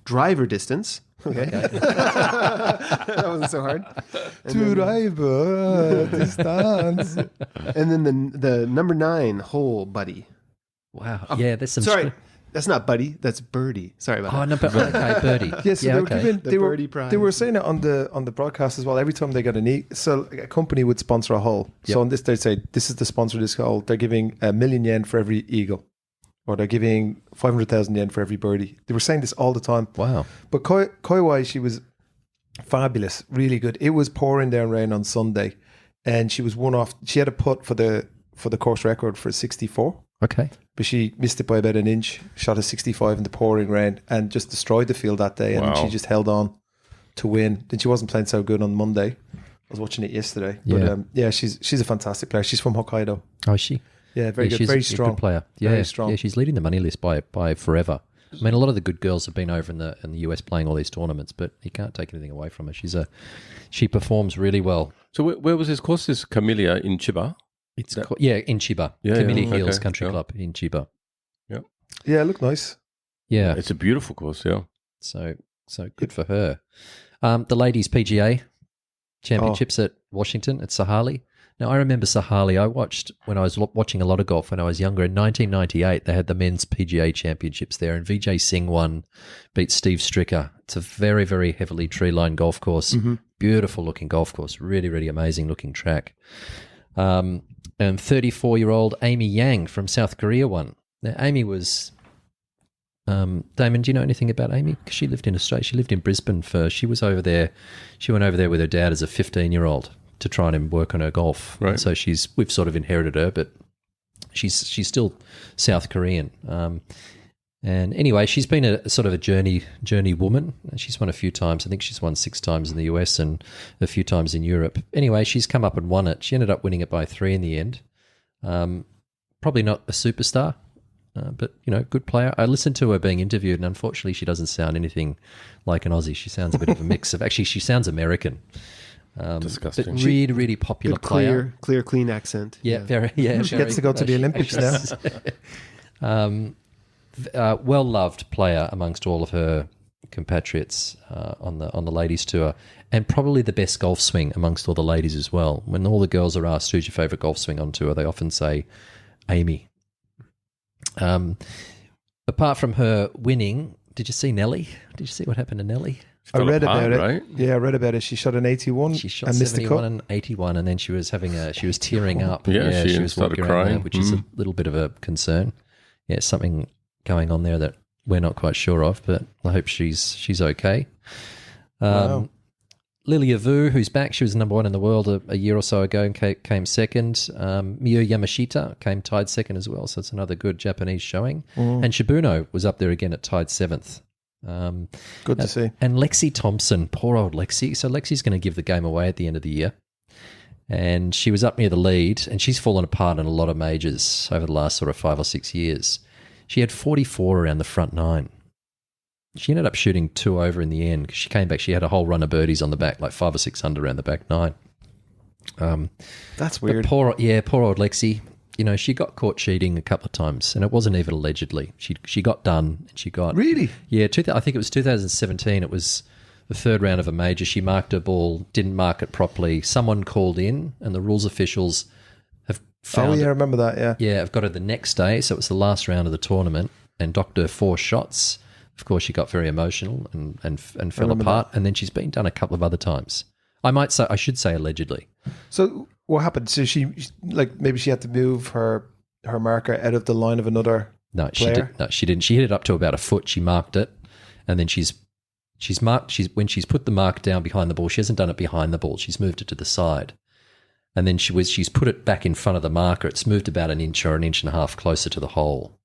Speaker 2: driver distance. Okay. That wasn't so hard.
Speaker 1: Driver distance.
Speaker 2: And then the number 9 hole buddy.
Speaker 4: Wow. Yeah, there's some...
Speaker 2: Sorry, that's not buddy. That's birdie. Sorry about that.
Speaker 4: Oh, no, but okay, birdie.
Speaker 1: Yes,
Speaker 4: yeah, okay.
Speaker 2: The birdie prize.
Speaker 1: They were saying it on the broadcast as well. Every time they got so a company would sponsor a hole. So on this, they'd say, this is the sponsor of this hole. They're giving $1 million yen for every eagle. Or they're giving 500,000 yen for every birdie. They were saying this all the time.
Speaker 4: Wow.
Speaker 1: But Koiwai, she was fabulous, really good. It was pouring down rain on Sunday, and she was one off. She had a putt for the course record for 64.
Speaker 4: Okay.
Speaker 1: But she missed it by about an inch, shot a 65 in the pouring rain, and just destroyed the field that day. And
Speaker 3: Wow.
Speaker 1: she just held on to win. Then she wasn't playing so good on Monday. I was watching it yesterday.
Speaker 4: Yeah.
Speaker 1: But she's a fantastic player. She's from Hokkaido.
Speaker 4: Oh, is she?
Speaker 1: Yeah, very good,
Speaker 4: She's
Speaker 1: very
Speaker 4: a
Speaker 1: strong
Speaker 4: good player. Yeah,
Speaker 1: very strong.
Speaker 4: Yeah, she's leading the money list by forever. I mean, a lot of the good girls have been over in the US playing all these tournaments, but you can't take anything away from her. She performs really well.
Speaker 3: So where was this course? This Camellia in Chiba?
Speaker 4: In Chiba, Camellia Hills Country Club in Chiba.
Speaker 1: Yeah, it looked nice.
Speaker 4: Yeah,
Speaker 3: It's a beautiful course, yeah.
Speaker 4: so good for her. The ladies PGA championships at Washington at Sahali. Now, I remember Sahali. I watched when I was watching a lot of golf when I was younger. In 1998, they had the men's PGA championships there, and Vijay Singh won, beat Steve Stricker. It's a very, very heavily tree-lined golf course. Beautiful-looking golf course. Really, really amazing-looking track. And 34-year-old Amy Yang from South Korea won. Now, Amy was... Damon, do you know anything about Amy? Because she lived in Australia. She lived in Brisbane she was over there. She went over there with her dad as a 15-year-old to try and work on her golf.
Speaker 3: Right.
Speaker 4: So we've sort of inherited her, but she's still South Korean. And anyway, she's been a sort of a journey woman. She's won a few times. I think she's won 6 times in the US and a few times in Europe. Anyway, she's come up and won it. She ended up winning it by 3 in the end. Probably not a superstar, but, good player. I listened to her being interviewed, and unfortunately she doesn't sound anything like an Aussie. She sounds a bit of a mix of... Actually, she sounds American.
Speaker 3: Disgusting.
Speaker 4: But really, really popular
Speaker 2: Good,
Speaker 4: player.
Speaker 2: clear, clean accent.
Speaker 4: Yeah, very. Yeah,
Speaker 1: She gets to go to the Olympics now.
Speaker 4: Well loved player amongst all of her compatriots on the ladies tour, and probably the best golf swing amongst all the ladies as well. When all the girls are asked who's your favourite golf swing on tour, they often say Amy. Apart from her winning, did you see Nelly? Did you see what happened to Nelly?
Speaker 1: I read about it.
Speaker 3: Right?
Speaker 1: Yeah, I read about it. She shot an 81
Speaker 4: She shot
Speaker 1: and missed the
Speaker 4: 71
Speaker 1: cut.
Speaker 4: and 81, and then she was tearing up.
Speaker 3: Yeah, she
Speaker 4: was
Speaker 3: started
Speaker 4: walking around there,
Speaker 3: crying.
Speaker 4: which is a little bit of a concern. Yeah, something going on there that we're not quite sure of, but I hope she's okay.
Speaker 1: Wow.
Speaker 4: Lilia Vu, who's back, she was number 1 in the world a year or so ago and came second. Miyu Yamashita came tied second as well, so it's another good Japanese showing. And Shibuno was up there again at tied 7th.
Speaker 1: Good to see.
Speaker 4: And Lexi Thompson, poor old Lexi. So Lexi's going to give the game away at the end of the year. And she was up near the lead, and she's fallen apart in a lot of majors over the last sort of 5 or 6 years. She had 44 around the front 9. She ended up shooting 2 over in the end because she came back. She had a whole run of birdies on the back, like 5 or 6 under around the back 9.
Speaker 1: That's
Speaker 4: But
Speaker 1: weird.
Speaker 4: poor old Lexi. She got caught cheating a couple of times, and it wasn't even allegedly. She got done. And she got
Speaker 1: Really?
Speaker 4: I think it was 2017. It was the third round of a major. She marked her ball, didn't mark it properly. Someone called in, and the rules officials have found
Speaker 1: I remember that, yeah.
Speaker 4: Yeah, I've got her the next day, so it was the last round of the tournament, and docked her 4 shots. Of course, she got very emotional and fell apart, and then she's been done a couple of other times. I should say allegedly.
Speaker 1: So what happened? So she, like, maybe she had to move her marker out of the line of another player?
Speaker 4: She didn't. She hit it up to about a foot. She marked it, and then when she's put the mark down behind the ball, she hasn't done it behind the ball. She's moved it to the side. And then she's put it back in front of the marker. It's moved about an inch or an inch and a half closer to the hole.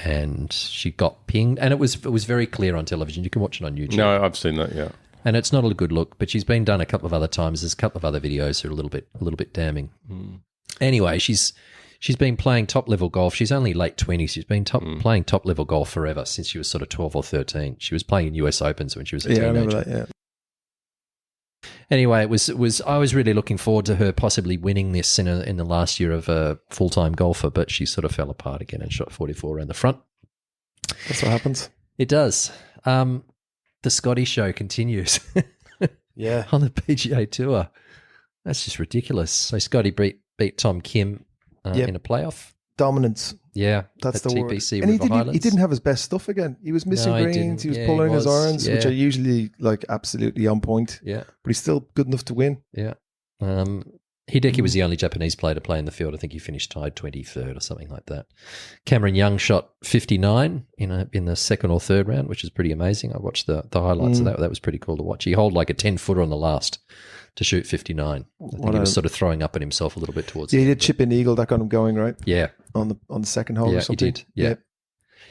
Speaker 4: And she got pinged, and it was very clear on television. You can watch it on YouTube.
Speaker 3: No, I've seen that. Yeah,
Speaker 4: and it's not a good look. But she's been done a couple of other times. There's a couple of other videos that are a little bit damning. Anyway, she's been playing top level golf. She's only late 20s. She's been playing top level golf forever since she was sort of 12 or 13. She was playing in US Opens when she was a teenager.
Speaker 1: I remember that. Yeah.
Speaker 4: Anyway, it was. I was really looking forward to her possibly winning this in the last year of a full-time golfer, but she sort of fell apart again and shot 44 around the front.
Speaker 1: That's what happens.
Speaker 4: It does. The Scotty show continues.
Speaker 1: Yeah,
Speaker 4: on the PGA Tour. That's just ridiculous. So Scotty beat Tom Kim in a playoff.
Speaker 1: Dominance.
Speaker 4: Yeah,
Speaker 1: that's the word.
Speaker 4: TPC
Speaker 1: and
Speaker 4: River
Speaker 1: he didn't have his best stuff again. He was missing greens. He was pulling his irons, which are usually like absolutely on point.
Speaker 4: Yeah,
Speaker 1: but he's still good enough to win.
Speaker 4: Yeah. Hideki was the only Japanese player to play in the field. I think he finished tied 23rd or something like that. Cameron Young shot 59 in the second or third round, which is pretty amazing. I watched the highlights of that. That was pretty cool to watch. He holed like a 10-footer on the last to shoot 59. I think he was sort of throwing up at himself a little bit towards
Speaker 1: he did chip in eagle. That got him going, right?
Speaker 4: Yeah.
Speaker 1: On the second hole or something?
Speaker 4: He did. Yeah.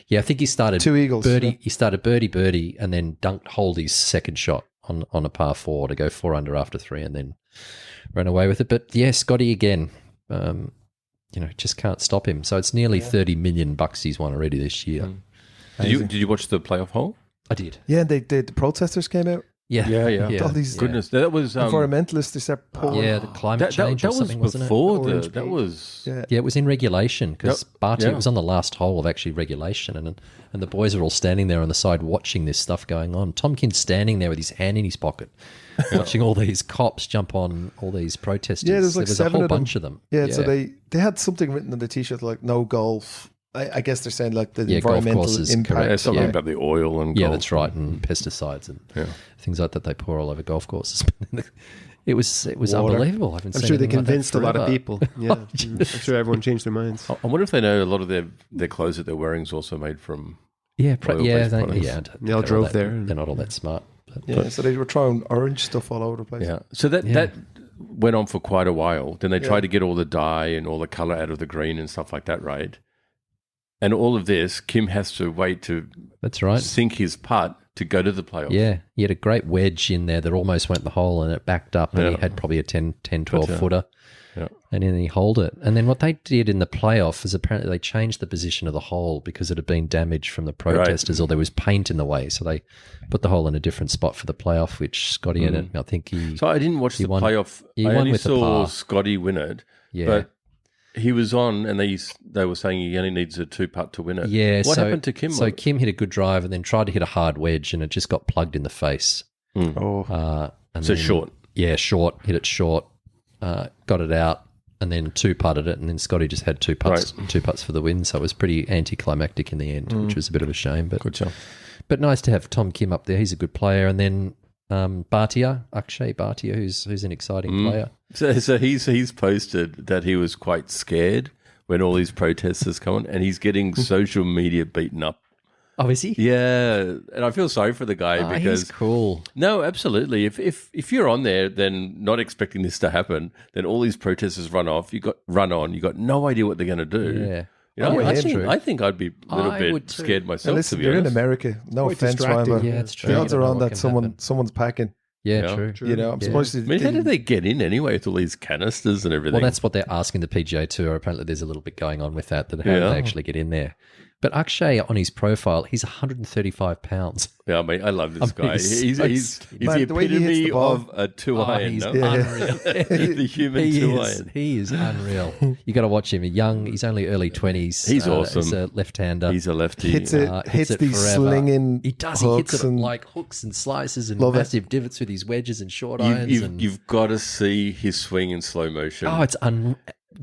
Speaker 4: Yeah, I think he started
Speaker 1: 2 eagles.
Speaker 4: Birdie. Yeah. He started birdie, and then holed his second shot on a par 4 to go 4 under after 3, and then ran away with it. But yeah, Scotty again, just can't stop him. So it's nearly $30 million he's won already this year.
Speaker 3: Did you watch the playoff hole?
Speaker 4: I did.
Speaker 1: Yeah, the protesters came out.
Speaker 3: Yeah.
Speaker 1: All these
Speaker 3: goodness, that was
Speaker 1: environmentalists. They said,
Speaker 4: the climate change or something, wasn't it?
Speaker 3: That was
Speaker 4: it was in regulation because Barty was on the last hole of actually regulation, and the boys are all standing there on the side watching this stuff going on. Tomkin's standing there with his hand in his pocket, watching all these cops jump on all these protesters.
Speaker 1: Yeah, there was
Speaker 4: a whole bunch of them.
Speaker 1: Yeah, so they had something written on the t-shirt like "No golf." I guess they're saying like the environmental impact.
Speaker 3: Something about the oil and golf.
Speaker 4: That's right, and pesticides and things like that they pour all over golf courses. It was unbelievable.
Speaker 2: I'm sure they convinced a lot of people. Yeah, I'm sure everyone changed their minds.
Speaker 3: I wonder if they know a lot of their clothes that they're wearing is also made from
Speaker 4: they
Speaker 3: all
Speaker 2: drove there.
Speaker 4: They're not all that smart.
Speaker 1: So they were throwing orange stuff all over the place.
Speaker 3: Yeah, so that went on for quite a while. Then they tried to get all the dye and all the color out of the green and stuff like that, right? And all of this, Kim has to wait to sink his putt to go to the playoffs.
Speaker 4: Yeah, he had a great wedge in there that almost went the hole and it backed up and he had probably a 10, 12 footer. Yeah. And then he holed it. And then what they did in the playoff is apparently they changed the position of the hole because it had been damaged from the protesters or there was paint in the way. So they put the hole in a different spot for the playoff, which Scotty in it. I think
Speaker 3: So I didn't watch the playoff. I only saw Scotty win it. Yeah. But he was on, and they were saying he only needs a 2-putt to win it.
Speaker 4: Yeah.
Speaker 3: What happened to Kim?
Speaker 4: So Kim hit a good drive and then tried to hit a hard wedge, and it just got plugged in the face.
Speaker 3: Short.
Speaker 4: Yeah, short. Hit it short. Got it out, and then 2-putted it, and then Scotty just had 2 putts, 2 putts for the win. So it was pretty anticlimactic in the end, which was a bit of a shame. But
Speaker 3: good job.
Speaker 4: But nice to have Tom Kim up there. He's a good player, and then Akshay Bhatia, who's an exciting player.
Speaker 3: So he's posted that he was quite scared when all these protesters come on, and he's getting social media beaten up.
Speaker 4: Oh, is he?
Speaker 3: Yeah, and I feel sorry for the guy because
Speaker 4: he's cool.
Speaker 3: No, absolutely. If you're on there, then not expecting this to happen, then all these protesters run on. You got no idea what they're going to do.
Speaker 4: Yeah.
Speaker 3: You know, I think I'd be a little bit scared myself.
Speaker 1: Listen,
Speaker 3: to be
Speaker 1: you're
Speaker 3: honest.
Speaker 1: in America. No offense, Ryan, but
Speaker 4: it's true.
Speaker 1: The odds are on that someone's packing.
Speaker 4: Yeah, true.
Speaker 1: You know, I'm supposed to.
Speaker 3: I mean, how did they get in anyway with all these canisters and everything?
Speaker 4: Well, that's what they're asking the PGA Tour. Apparently, there's a little bit going on with that. How did they actually get in there? But Akshay on his profile, he's 135 pounds.
Speaker 3: Yeah, mate, I love this guy.
Speaker 4: He's-
Speaker 3: He's
Speaker 1: Man,
Speaker 3: the
Speaker 1: the way he hits the
Speaker 3: epitome
Speaker 1: ball.
Speaker 3: of a two-iron.
Speaker 4: He's
Speaker 3: no?
Speaker 4: unreal.
Speaker 3: He's the human two-iron.
Speaker 4: He is unreal. You got to watch him. He's only early 20s.
Speaker 3: He's awesome.
Speaker 4: He's a left-hander.
Speaker 3: He's a lefty.
Speaker 1: hits
Speaker 4: hits it
Speaker 1: these
Speaker 4: forever.
Speaker 1: slinging.
Speaker 4: He does. He
Speaker 1: hooks
Speaker 4: hits it
Speaker 1: and
Speaker 4: like hooks and slices and
Speaker 1: Love it.
Speaker 4: massive divots with his wedges and short irons.
Speaker 3: You've got to see his swing in slow motion.
Speaker 4: Oh, it's the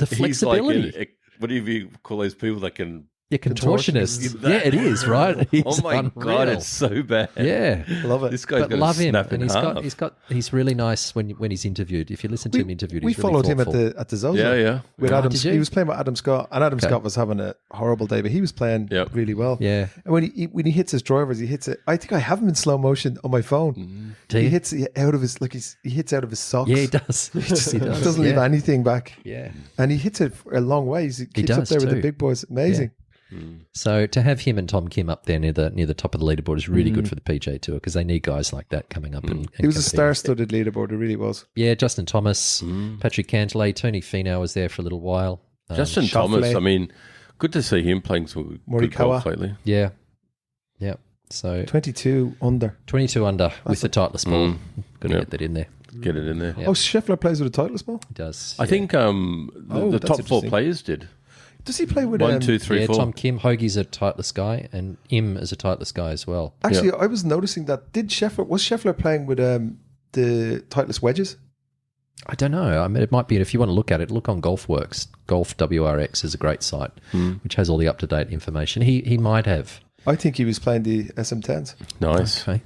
Speaker 3: He's like
Speaker 4: flexibility.
Speaker 3: what do you call those people that can?
Speaker 4: Yeah, contortionist.
Speaker 3: That-
Speaker 4: Yeah, it is, right? He's
Speaker 3: Oh my
Speaker 4: unreal.
Speaker 3: god, it's so bad.
Speaker 4: Yeah.
Speaker 1: Love it.
Speaker 3: This guy's
Speaker 4: But
Speaker 3: got
Speaker 4: love
Speaker 3: to
Speaker 4: him,
Speaker 3: snap
Speaker 4: and
Speaker 3: in half.
Speaker 4: he's really nice when he's interviewed. If you listen to him interviewed,
Speaker 1: We
Speaker 4: he's really
Speaker 1: followed him at
Speaker 4: thoughtful.
Speaker 1: the Zozo.
Speaker 3: Yeah.
Speaker 1: With
Speaker 4: Oh,
Speaker 1: Adam,
Speaker 4: did you?
Speaker 1: he was playing with Adam Scott, and Adam
Speaker 4: Okay.
Speaker 1: Scott was having a horrible day, but he was playing
Speaker 3: Yep.
Speaker 1: really well.
Speaker 4: Yeah.
Speaker 1: And when he hits his drivers, he hits it. I think I have him in slow motion on my phone.
Speaker 4: Do
Speaker 1: He
Speaker 4: you?
Speaker 1: hits it out of his he hits out of his socks.
Speaker 4: Yeah, he does. He
Speaker 1: He
Speaker 4: does.
Speaker 1: doesn't leave
Speaker 4: yeah.
Speaker 1: anything back,
Speaker 4: Yeah.
Speaker 1: and he hits it a long way. He keeps up
Speaker 4: does
Speaker 1: there with the
Speaker 4: too.
Speaker 1: big boys. Amazing.
Speaker 4: So to have him and Tom Kim up there near the top of the leaderboard is really good for the PJ Tour because they need guys like that coming up and
Speaker 1: He was a
Speaker 4: competing.
Speaker 1: star-studded leaderboard. It really was.
Speaker 4: Yeah, Justin Thomas, Patrick Cantlay, Tony Finau was there for a little while.
Speaker 3: Justin
Speaker 1: Scheffler.
Speaker 3: Thomas. I mean, good to see him playing some good
Speaker 1: Morikawa.
Speaker 3: golf lately.
Speaker 4: Yeah. Yeah. So
Speaker 1: 22 under.
Speaker 4: 22 under with the Titleist ball. Got to
Speaker 3: Yep.
Speaker 4: get that in there.
Speaker 3: Get it in there.
Speaker 4: Yeah.
Speaker 1: Oh, Scheffler plays with a Titleist ball.
Speaker 4: He does.
Speaker 3: I think the
Speaker 1: that's
Speaker 3: top four
Speaker 1: interesting.
Speaker 3: players did.
Speaker 1: Does he play with
Speaker 3: 1, 2, 3,
Speaker 4: yeah,
Speaker 3: 4.
Speaker 4: Tom Kim, Hoagie's a Titleist guy, and Im is a Titleist guy as well.
Speaker 1: Actually, I was noticing that. Was Scheffler playing with the Titleist wedges?
Speaker 4: I don't know. I mean, it might be, if you want to look at it, look on GolfWorks. Golf WRX is a great site, which has all the up-to-date information. He might have.
Speaker 1: I think he was playing the SM10s.
Speaker 3: Nice.
Speaker 4: Okay.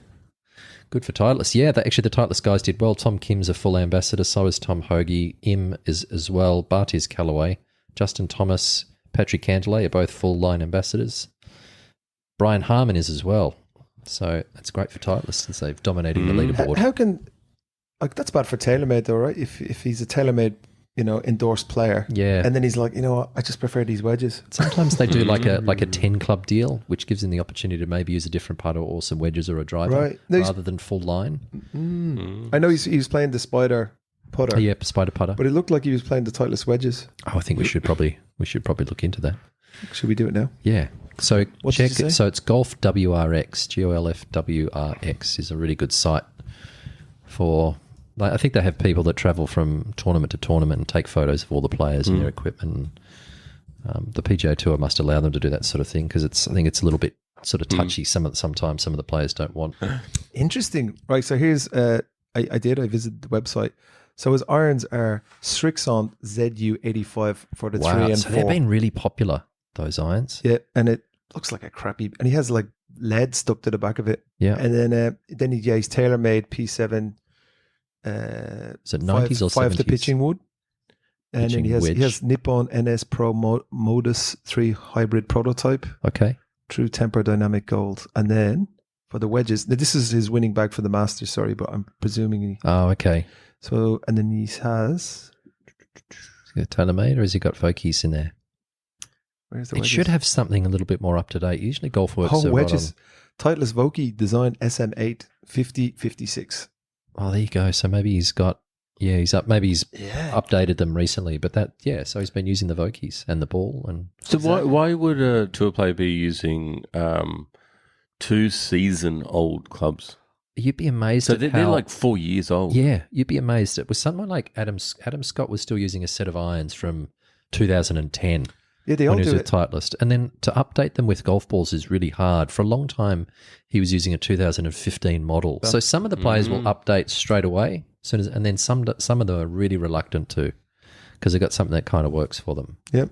Speaker 4: Good for Titleist. Yeah, actually the Titleist guys did well. Tom Kim's a full ambassador, so is Tom Hoagie. Im is as well. Barty's Callaway. Justin Thomas, Patrick Cantlay are both full line ambassadors. Brian Harmon is as well. So that's great for Titleist since they've dominated the leaderboard.
Speaker 1: How can that's bad for TaylorMade though, right? If he's a TaylorMade, endorsed player,
Speaker 4: Yeah.
Speaker 1: and then he's like, you know what, I just prefer these wedges.
Speaker 4: Sometimes they do like a 10 club deal, which gives them the opportunity to maybe use a different putter or some wedges or a driver
Speaker 1: Right. No,
Speaker 4: rather than full line.
Speaker 1: I know he was playing the Spider putter,
Speaker 4: Yeah, spider putter.
Speaker 1: but it looked like he was playing the Titleist wedges.
Speaker 4: Oh, I think we should probably look into that.
Speaker 1: Should we do it now?
Speaker 4: Yeah. So
Speaker 1: What
Speaker 4: check
Speaker 1: did you say?
Speaker 4: it. So it's Golf WRX, GOLFWRX is a really good site for. I think they have people that travel from tournament to tournament and take photos of all the players and their equipment. The PGA Tour must allow them to do that sort of thing because I think it's a little bit sort of touchy. Sometimes some of the players don't want.
Speaker 1: Interesting. Right. So here's I visited the website. So his irons are Strixon ZU85 for the 3 and
Speaker 4: So
Speaker 1: 4.
Speaker 4: they've been really popular, those irons.
Speaker 1: Yeah, and it looks like a crappy, and he has like lead stuck to the back of it.
Speaker 4: Yeah.
Speaker 1: And then he's TaylorMade P7.
Speaker 4: Is it 90s or
Speaker 1: 5 to
Speaker 4: 70s?
Speaker 1: pitching wood. And then
Speaker 4: Pitching
Speaker 1: he
Speaker 4: wedge.
Speaker 1: has Nippon NS Pro Modus 3 hybrid prototype,
Speaker 4: Okay.
Speaker 1: true temper dynamic gold. And then for the wedges, now this is his winning bag for the Masters, sorry, but I'm presuming he.
Speaker 4: Oh, okay.
Speaker 1: So, and then he has.
Speaker 4: Is he got TaylorMade or has he got Vokeys in there?
Speaker 1: Where's the
Speaker 4: It
Speaker 1: wedges?
Speaker 4: should have something a little bit more up to date. Usually GolfWorks
Speaker 1: Oh,
Speaker 4: are
Speaker 1: wedges.
Speaker 4: right
Speaker 1: Titleist Vokey Design SM8 5056.
Speaker 4: on. Oh, there you go. So maybe he's got. Yeah, he's up. Maybe he's
Speaker 1: Yeah.
Speaker 4: updated them recently. But so he's been using the Vokeys and the ball and.
Speaker 3: So why would a tour player be using 2 season-old clubs?
Speaker 4: You'd be amazed.
Speaker 3: So
Speaker 4: at
Speaker 3: they're
Speaker 4: how,
Speaker 3: like 4 years old.
Speaker 4: Yeah, you'd be amazed. It was someone like Adam Scott was still using a set of irons from 2010
Speaker 1: Yeah, they all
Speaker 4: when he was
Speaker 1: do
Speaker 4: with
Speaker 1: it.
Speaker 4: Titleist. And then to update them with golf balls is really hard. For a long time, he was using a 2015 model. So some of the players will update straight away, and then some of them are really reluctant to because they've got something that kind of works for them.
Speaker 1: Yep.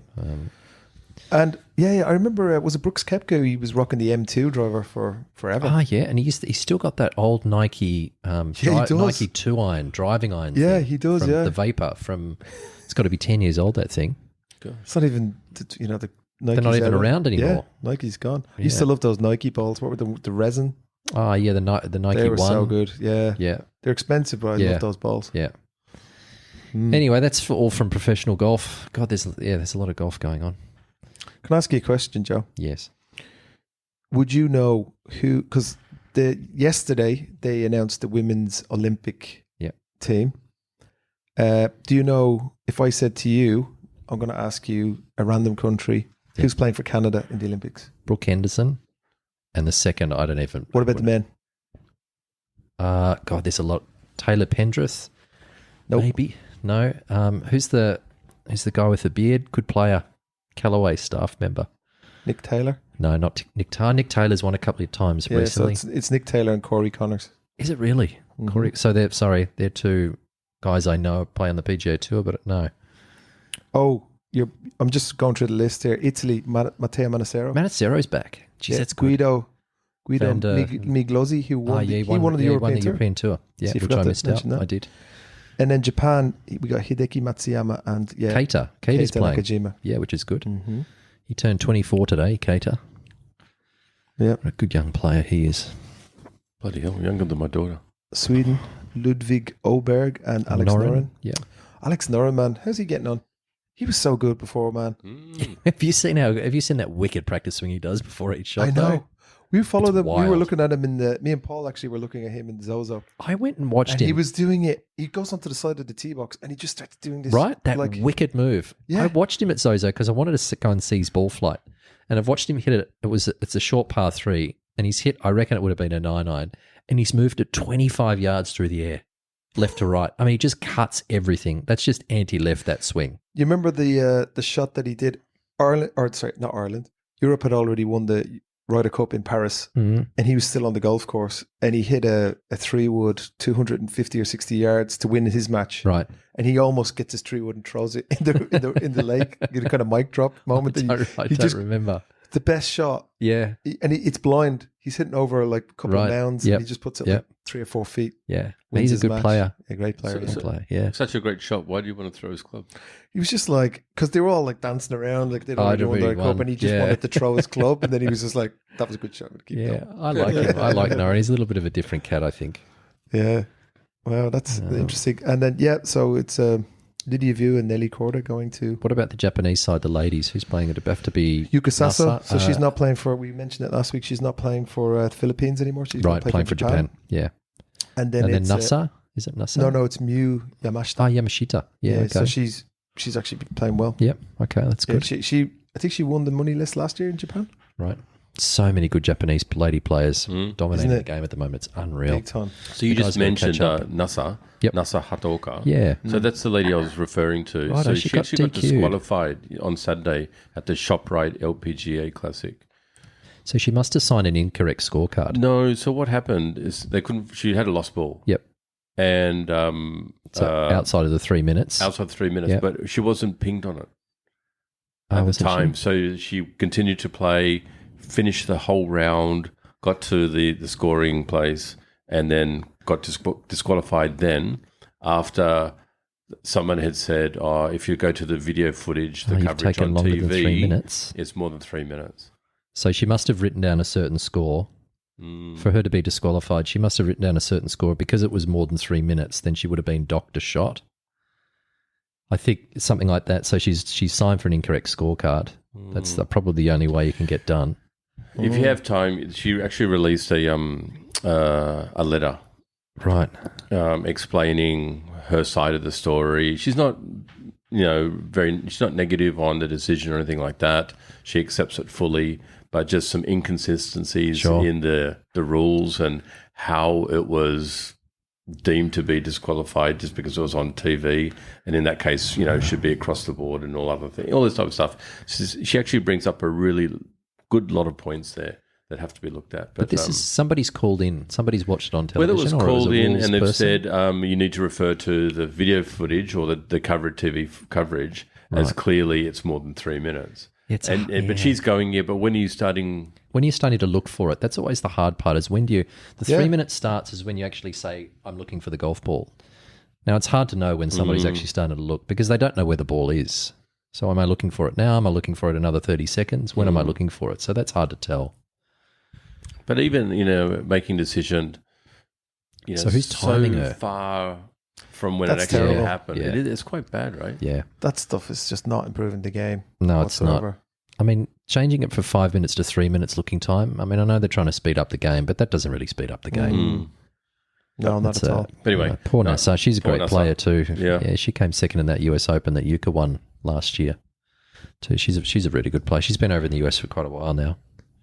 Speaker 1: And yeah, I remember, was it Brooks Koepka? He was rocking the M2 driver for forever.
Speaker 4: Ah, yeah, and he's still got that old Nike
Speaker 1: he does.
Speaker 4: Nike 2-iron driving iron.
Speaker 1: Yeah,
Speaker 4: thing
Speaker 1: he does,
Speaker 4: from
Speaker 1: yeah.
Speaker 4: the Vapor from. It's got to be 10 years old. That thing.
Speaker 1: It's not even, the Nike's
Speaker 4: They're not even
Speaker 1: out of-
Speaker 4: around anymore.
Speaker 1: Yeah, Nike's gone. I used
Speaker 4: Yeah.
Speaker 1: to love those Nike balls. What were the resin?
Speaker 4: Oh yeah, the Nike
Speaker 1: They were
Speaker 4: one.
Speaker 1: so good. Yeah.
Speaker 4: Yeah,
Speaker 1: They're expensive, but I
Speaker 4: Yeah.
Speaker 1: love those balls.
Speaker 4: yeah. Anyway, that's all from professional golf. God, there's a lot of golf going on.
Speaker 1: Can I ask you a question, Joe?
Speaker 4: Yes.
Speaker 1: Would you know who, because yesterday they announced the women's Olympic
Speaker 4: Yeah.
Speaker 1: team. Do you know, if I said to you, I'm going to ask you a random country, Who's playing for Canada in the Olympics?
Speaker 4: Brooke Henderson. And the second, I don't even.
Speaker 1: What about the men?
Speaker 4: God, there's a lot. Taylor Pendrith.
Speaker 1: Nope.
Speaker 4: Maybe. No. Who's the guy with the beard? Good player. Callaway staff member.
Speaker 1: Nick Taylor?
Speaker 4: No, not Nick Taylor. Nick Taylor's won a couple of times
Speaker 1: Yeah,
Speaker 4: recently.
Speaker 1: so it's Nick Taylor and Corey Connors.
Speaker 4: Is it really?
Speaker 1: Mhm.
Speaker 4: Corey, so they're two guys I know play on the PGA Tour, but no.
Speaker 1: Oh, I'm just going through the list here. Italy, Matteo Manacero.
Speaker 4: Manacero's back. Jeez,
Speaker 1: Yeah,
Speaker 4: that's good.
Speaker 1: Guido
Speaker 4: And,
Speaker 1: Miglozzi, who won,
Speaker 4: he
Speaker 1: he won the European Tour.
Speaker 4: Yeah,
Speaker 1: So you
Speaker 4: which
Speaker 1: forgot
Speaker 4: I
Speaker 1: to
Speaker 4: missed out.
Speaker 1: mention that.
Speaker 4: I did.
Speaker 1: And then Japan, we got Hideki Matsuyama and
Speaker 4: Keita's playing.
Speaker 1: Nakajima.
Speaker 4: Yeah, which is good.
Speaker 1: Mm-hmm.
Speaker 4: He turned 24 today, Keita.
Speaker 1: Yeah.
Speaker 4: What a good young player he is.
Speaker 3: Bloody hell, younger than my daughter.
Speaker 1: Sweden, Ludvig Oberg and Alex Noren.
Speaker 4: Yeah.
Speaker 1: Alex Noren, man, how's he getting on? He was so good before, man.
Speaker 4: Have you seen that wicked practice swing he does before each shot?
Speaker 1: I know.
Speaker 4: though?
Speaker 1: We followed
Speaker 4: It's
Speaker 1: him. We were
Speaker 4: wild.
Speaker 1: looking at him me and Paul actually were looking at him in Zozo.
Speaker 4: I went and watched
Speaker 1: And
Speaker 4: him.
Speaker 1: he was doing it. He goes onto the side of the tee box and he just starts doing this.
Speaker 4: Right? That
Speaker 1: like,
Speaker 4: wicked move.
Speaker 1: Yeah.
Speaker 4: I watched him at Zozo because I wanted to go and see his ball flight. And I've watched him hit it. It's a short par 3. And he's hit, I reckon it would have been a 9-iron. And he's moved it 25 yards through the air, left to right. I mean, he just cuts everything. That's just anti-left, that swing.
Speaker 1: You remember the shot that he did? Not Ireland. Europe had already won the Ryder Cup in Paris, and he was still on the golf course, and he hit a 3-wood 250 or 60 yards to win his match.
Speaker 4: Right.
Speaker 1: And he almost gets his 3-wood and throws it in the lake. You get a kind of mic drop moment.
Speaker 4: I don't remember.
Speaker 1: The best shot.
Speaker 4: Yeah.
Speaker 1: It's blind. He's hitting over like a couple of mounds,
Speaker 4: Yep.
Speaker 1: and he just puts it
Speaker 4: Yep.
Speaker 1: like 3 or 4 feet.
Speaker 4: Yeah.
Speaker 1: Wins
Speaker 4: He's a
Speaker 1: his
Speaker 4: good
Speaker 1: match.
Speaker 4: player.
Speaker 1: A great player.
Speaker 3: So-
Speaker 4: Good player. Yeah.
Speaker 3: Such a great shot. Why do you want to throw his club?
Speaker 1: He was just like, because they were all like dancing around, like they'd already won
Speaker 4: really
Speaker 1: their cup,
Speaker 4: won.
Speaker 1: and he just
Speaker 4: Yeah.
Speaker 1: wanted to throw his club, and then he was just like, that was a good shot. I'm gonna keep
Speaker 4: Yeah.
Speaker 1: going.
Speaker 4: I like him. I like Noren. He's a little bit of a different cat, I think.
Speaker 1: Yeah. Wow, that's interesting. And then, so it's Lydia Vu and Nelly Korda going to
Speaker 4: What about the Japanese side, the ladies? Who's playing? It have to be
Speaker 1: Yuka Sasso.
Speaker 4: Nasa?
Speaker 1: So she's not playing for, we mentioned it last week, she's not playing for the Philippines anymore. She's
Speaker 4: right,
Speaker 1: gonna play
Speaker 4: playing for Japan. Yeah.
Speaker 1: And then it's
Speaker 4: Nasa? Is it Nasa?
Speaker 1: No, it's Miu Yamashita.
Speaker 4: Ah, Yamashita. Yeah. Okay.
Speaker 1: So she's actually been playing well.
Speaker 4: Yep. Okay, that's
Speaker 1: Yeah,
Speaker 4: good.
Speaker 1: I think she won the money list last year in Japan.
Speaker 4: Right. So many good Japanese lady players dominating
Speaker 1: Isn't
Speaker 4: the
Speaker 1: it?
Speaker 4: game at the moment. It's unreal.
Speaker 1: Big time.
Speaker 3: So you
Speaker 4: The
Speaker 3: just
Speaker 4: guys gotta
Speaker 3: mentioned
Speaker 4: catch up.
Speaker 3: Nasa.
Speaker 4: Yep.
Speaker 3: Nasa Hataoka.
Speaker 4: Yeah.
Speaker 3: So that's the lady I was referring to.
Speaker 4: Righto,
Speaker 3: So
Speaker 4: she
Speaker 3: she
Speaker 4: got
Speaker 3: actually got
Speaker 4: DQ'd.
Speaker 3: disqualified on Saturday at the ShopRite LPGA Classic.
Speaker 4: So she must have signed an incorrect scorecard.
Speaker 3: No, so what happened is they couldn't. She had a lost ball,
Speaker 4: Yep.
Speaker 3: and
Speaker 4: So outside of the 3 minutes.
Speaker 3: outside 3 minutes,
Speaker 4: Yep.
Speaker 3: but she wasn't pinged on it
Speaker 4: Oh,
Speaker 3: at the
Speaker 4: wasn't she?
Speaker 3: time. So she continued to play, finished the whole round, got to the scoring place, and then got disqualified. Then after someone had said, "Oh, if you go to the video footage, the
Speaker 4: You've
Speaker 3: coverage
Speaker 4: taken
Speaker 3: on
Speaker 4: longer
Speaker 3: TV,
Speaker 4: than 3 minutes.
Speaker 3: it's more than 3 minutes."
Speaker 4: So she must have written down a certain score. For her to be disqualified, she must have written down a certain score. Because it was more than 3 minutes, then she would have been docked a shot. I think something like that. So she's signed for an incorrect scorecard. That's probably the only way you can get done.
Speaker 3: If you have time, she actually released a letter
Speaker 4: Right.
Speaker 3: explaining her side of the story. She's not, she's not negative on the decision or anything like that. She accepts it fully, but just some inconsistencies
Speaker 4: Sure.
Speaker 3: in the rules and how it was deemed to be disqualified just because it was on TV. And in that case, it should be across the board and all other things, all this type of stuff. She actually brings up a really good lot of points there that have to be looked at.
Speaker 4: But this is somebody's called in. Somebody's watched it on
Speaker 3: whether
Speaker 4: television.
Speaker 3: it was
Speaker 4: or
Speaker 3: called
Speaker 4: a
Speaker 3: in
Speaker 4: rules
Speaker 3: and they've
Speaker 4: person.
Speaker 3: said you need to refer to the video footage or the covered TV coverage as clearly it's more than 3 minutes.
Speaker 4: It's
Speaker 3: But she's going, but when are you starting?
Speaker 4: When you're starting to look for it, that's always the hard part. Is when do you the 3 minute starts is when you actually say, "I'm looking for the golf ball." Now it's hard to know when somebody's actually starting to look because they don't know where the ball is. So am I looking for it now? Am I looking for it another 30 seconds? When am I looking for it? So that's hard to tell.
Speaker 3: But even making decision.
Speaker 4: So who's timing
Speaker 3: so
Speaker 4: her?
Speaker 3: far from when
Speaker 1: That's
Speaker 3: it actually
Speaker 1: terrible.
Speaker 3: happened.
Speaker 4: Yeah.
Speaker 3: It's quite bad, right?
Speaker 4: Yeah.
Speaker 1: That stuff is just not improving the game.
Speaker 4: No, it's not.
Speaker 1: whatsoever.
Speaker 4: I mean, changing it from 5 minutes to 3 minutes looking time. I mean, I know they're trying to speed up the game, but that doesn't really speed up the game.
Speaker 1: No, not
Speaker 4: It's,
Speaker 1: at all.
Speaker 3: But anyway,
Speaker 4: poor Nasa. She's a
Speaker 3: poor
Speaker 4: great
Speaker 3: Nasa.
Speaker 4: player too.
Speaker 3: Yeah.
Speaker 4: She came second in that US Open that Yuka won last year. too. She's a really good player. She's been over in the US for quite a while now.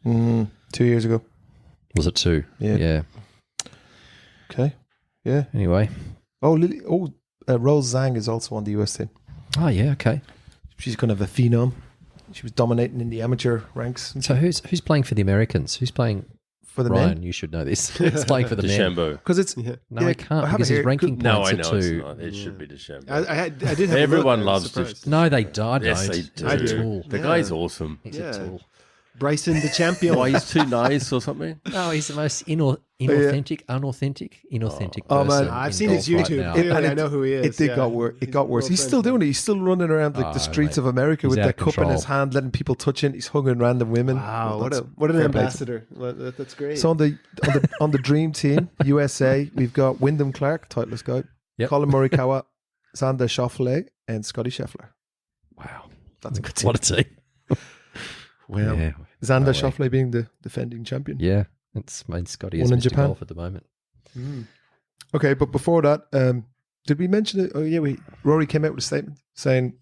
Speaker 1: 2 years ago.
Speaker 4: Was it 2?
Speaker 1: Yeah. Okay. Yeah.
Speaker 4: Anyway.
Speaker 1: Rose Zhang is also on the US team.
Speaker 4: Oh, yeah, okay.
Speaker 1: She's kind of a phenom. She was dominating in the amateur ranks.
Speaker 4: So who's playing for the Americans? Who's playing
Speaker 1: For the
Speaker 4: Ryan?
Speaker 1: men?
Speaker 4: You should know this. Who's playing for the men?
Speaker 3: DeChambeau.
Speaker 1: Because it's...
Speaker 4: No,
Speaker 1: Yeah,
Speaker 4: he can't
Speaker 1: I have
Speaker 4: because
Speaker 1: it
Speaker 4: his
Speaker 1: here.
Speaker 4: ranking
Speaker 3: No,
Speaker 4: points
Speaker 3: I
Speaker 4: are
Speaker 3: know it's
Speaker 4: 2.
Speaker 3: not. It should be DeChambeau.
Speaker 2: I did have
Speaker 3: Everyone
Speaker 2: a look,
Speaker 3: loves
Speaker 2: surprised.
Speaker 4: No, they don't.
Speaker 3: Yes, they do.
Speaker 4: He's a tool.
Speaker 3: The guy's awesome.
Speaker 4: He's
Speaker 2: Yeah.
Speaker 4: a tool.
Speaker 2: Bryson the champion.
Speaker 3: Why, he's too nice or something?
Speaker 4: No, he's the most inauthentic person.
Speaker 1: man,
Speaker 2: I've
Speaker 4: in
Speaker 2: seen his
Speaker 4: golf right
Speaker 2: YouTube.
Speaker 4: now.
Speaker 2: Clearly, I know who he is.
Speaker 1: It did got worse. It got worse. He's still doing it. He's still running around like the streets
Speaker 4: mate.
Speaker 1: of America
Speaker 4: He's
Speaker 1: with
Speaker 4: out
Speaker 1: that
Speaker 4: of
Speaker 1: cup in his
Speaker 4: control.
Speaker 1: hand, letting people touch it. He's hugging random women.
Speaker 2: Wow,
Speaker 1: Well,
Speaker 2: what an
Speaker 1: fair play to
Speaker 2: ambassador. That's great.
Speaker 1: So on the dream team, USA, we've got Wyndham Clark, Titleist guy,
Speaker 4: Yep.
Speaker 1: Colin Morikawa, Xander Schauffele, and Scotty Scheffler.
Speaker 4: Wow.
Speaker 1: That's a good team.
Speaker 4: What a team.
Speaker 1: Well,
Speaker 4: Yeah.
Speaker 1: Xander
Speaker 4: No way.
Speaker 1: Schauffele being the defending champion.
Speaker 4: Yeah. It's made Scotty
Speaker 1: One
Speaker 4: is
Speaker 1: in
Speaker 4: Mr.
Speaker 1: Japan.
Speaker 4: Golf at the moment.
Speaker 1: Okay, but before that, did we mention it? Oh yeah, Rory came out with a statement saying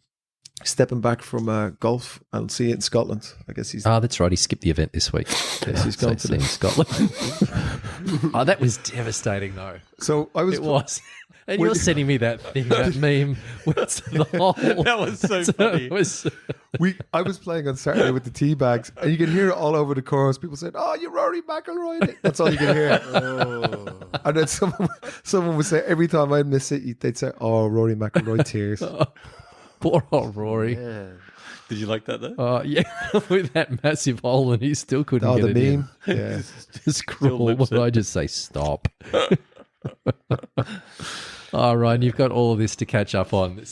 Speaker 1: stepping back from golf. I'll see it in Scotland. I guess he's.
Speaker 4: That's right. He skipped the event this week.
Speaker 1: Yes, he's gone to
Speaker 4: in
Speaker 1: the-
Speaker 4: Scotland. Oh, that was devastating, though.
Speaker 1: So I was.
Speaker 4: It was. And you're sending me that thing, that meme with the whole.
Speaker 3: That was so funny.
Speaker 4: It was,
Speaker 1: I was playing on Saturday with the tea bags, and you can hear it all over the course. People said, "Oh, you're Rory McIlroy." That's all you can hear. And then someone would say every time I miss it, they'd say, "Oh, Rory McIlroy tears."
Speaker 4: poor old Rory.
Speaker 3: Did you like that though?
Speaker 4: Yeah, with that massive hole, and he still couldn't
Speaker 1: Oh,
Speaker 4: get
Speaker 1: the
Speaker 4: it
Speaker 1: meme. Yeah.
Speaker 4: in. Just cruel.
Speaker 3: lips
Speaker 4: What did
Speaker 3: it.
Speaker 4: I just say? Stop. All right, you've got all of this to catch up on.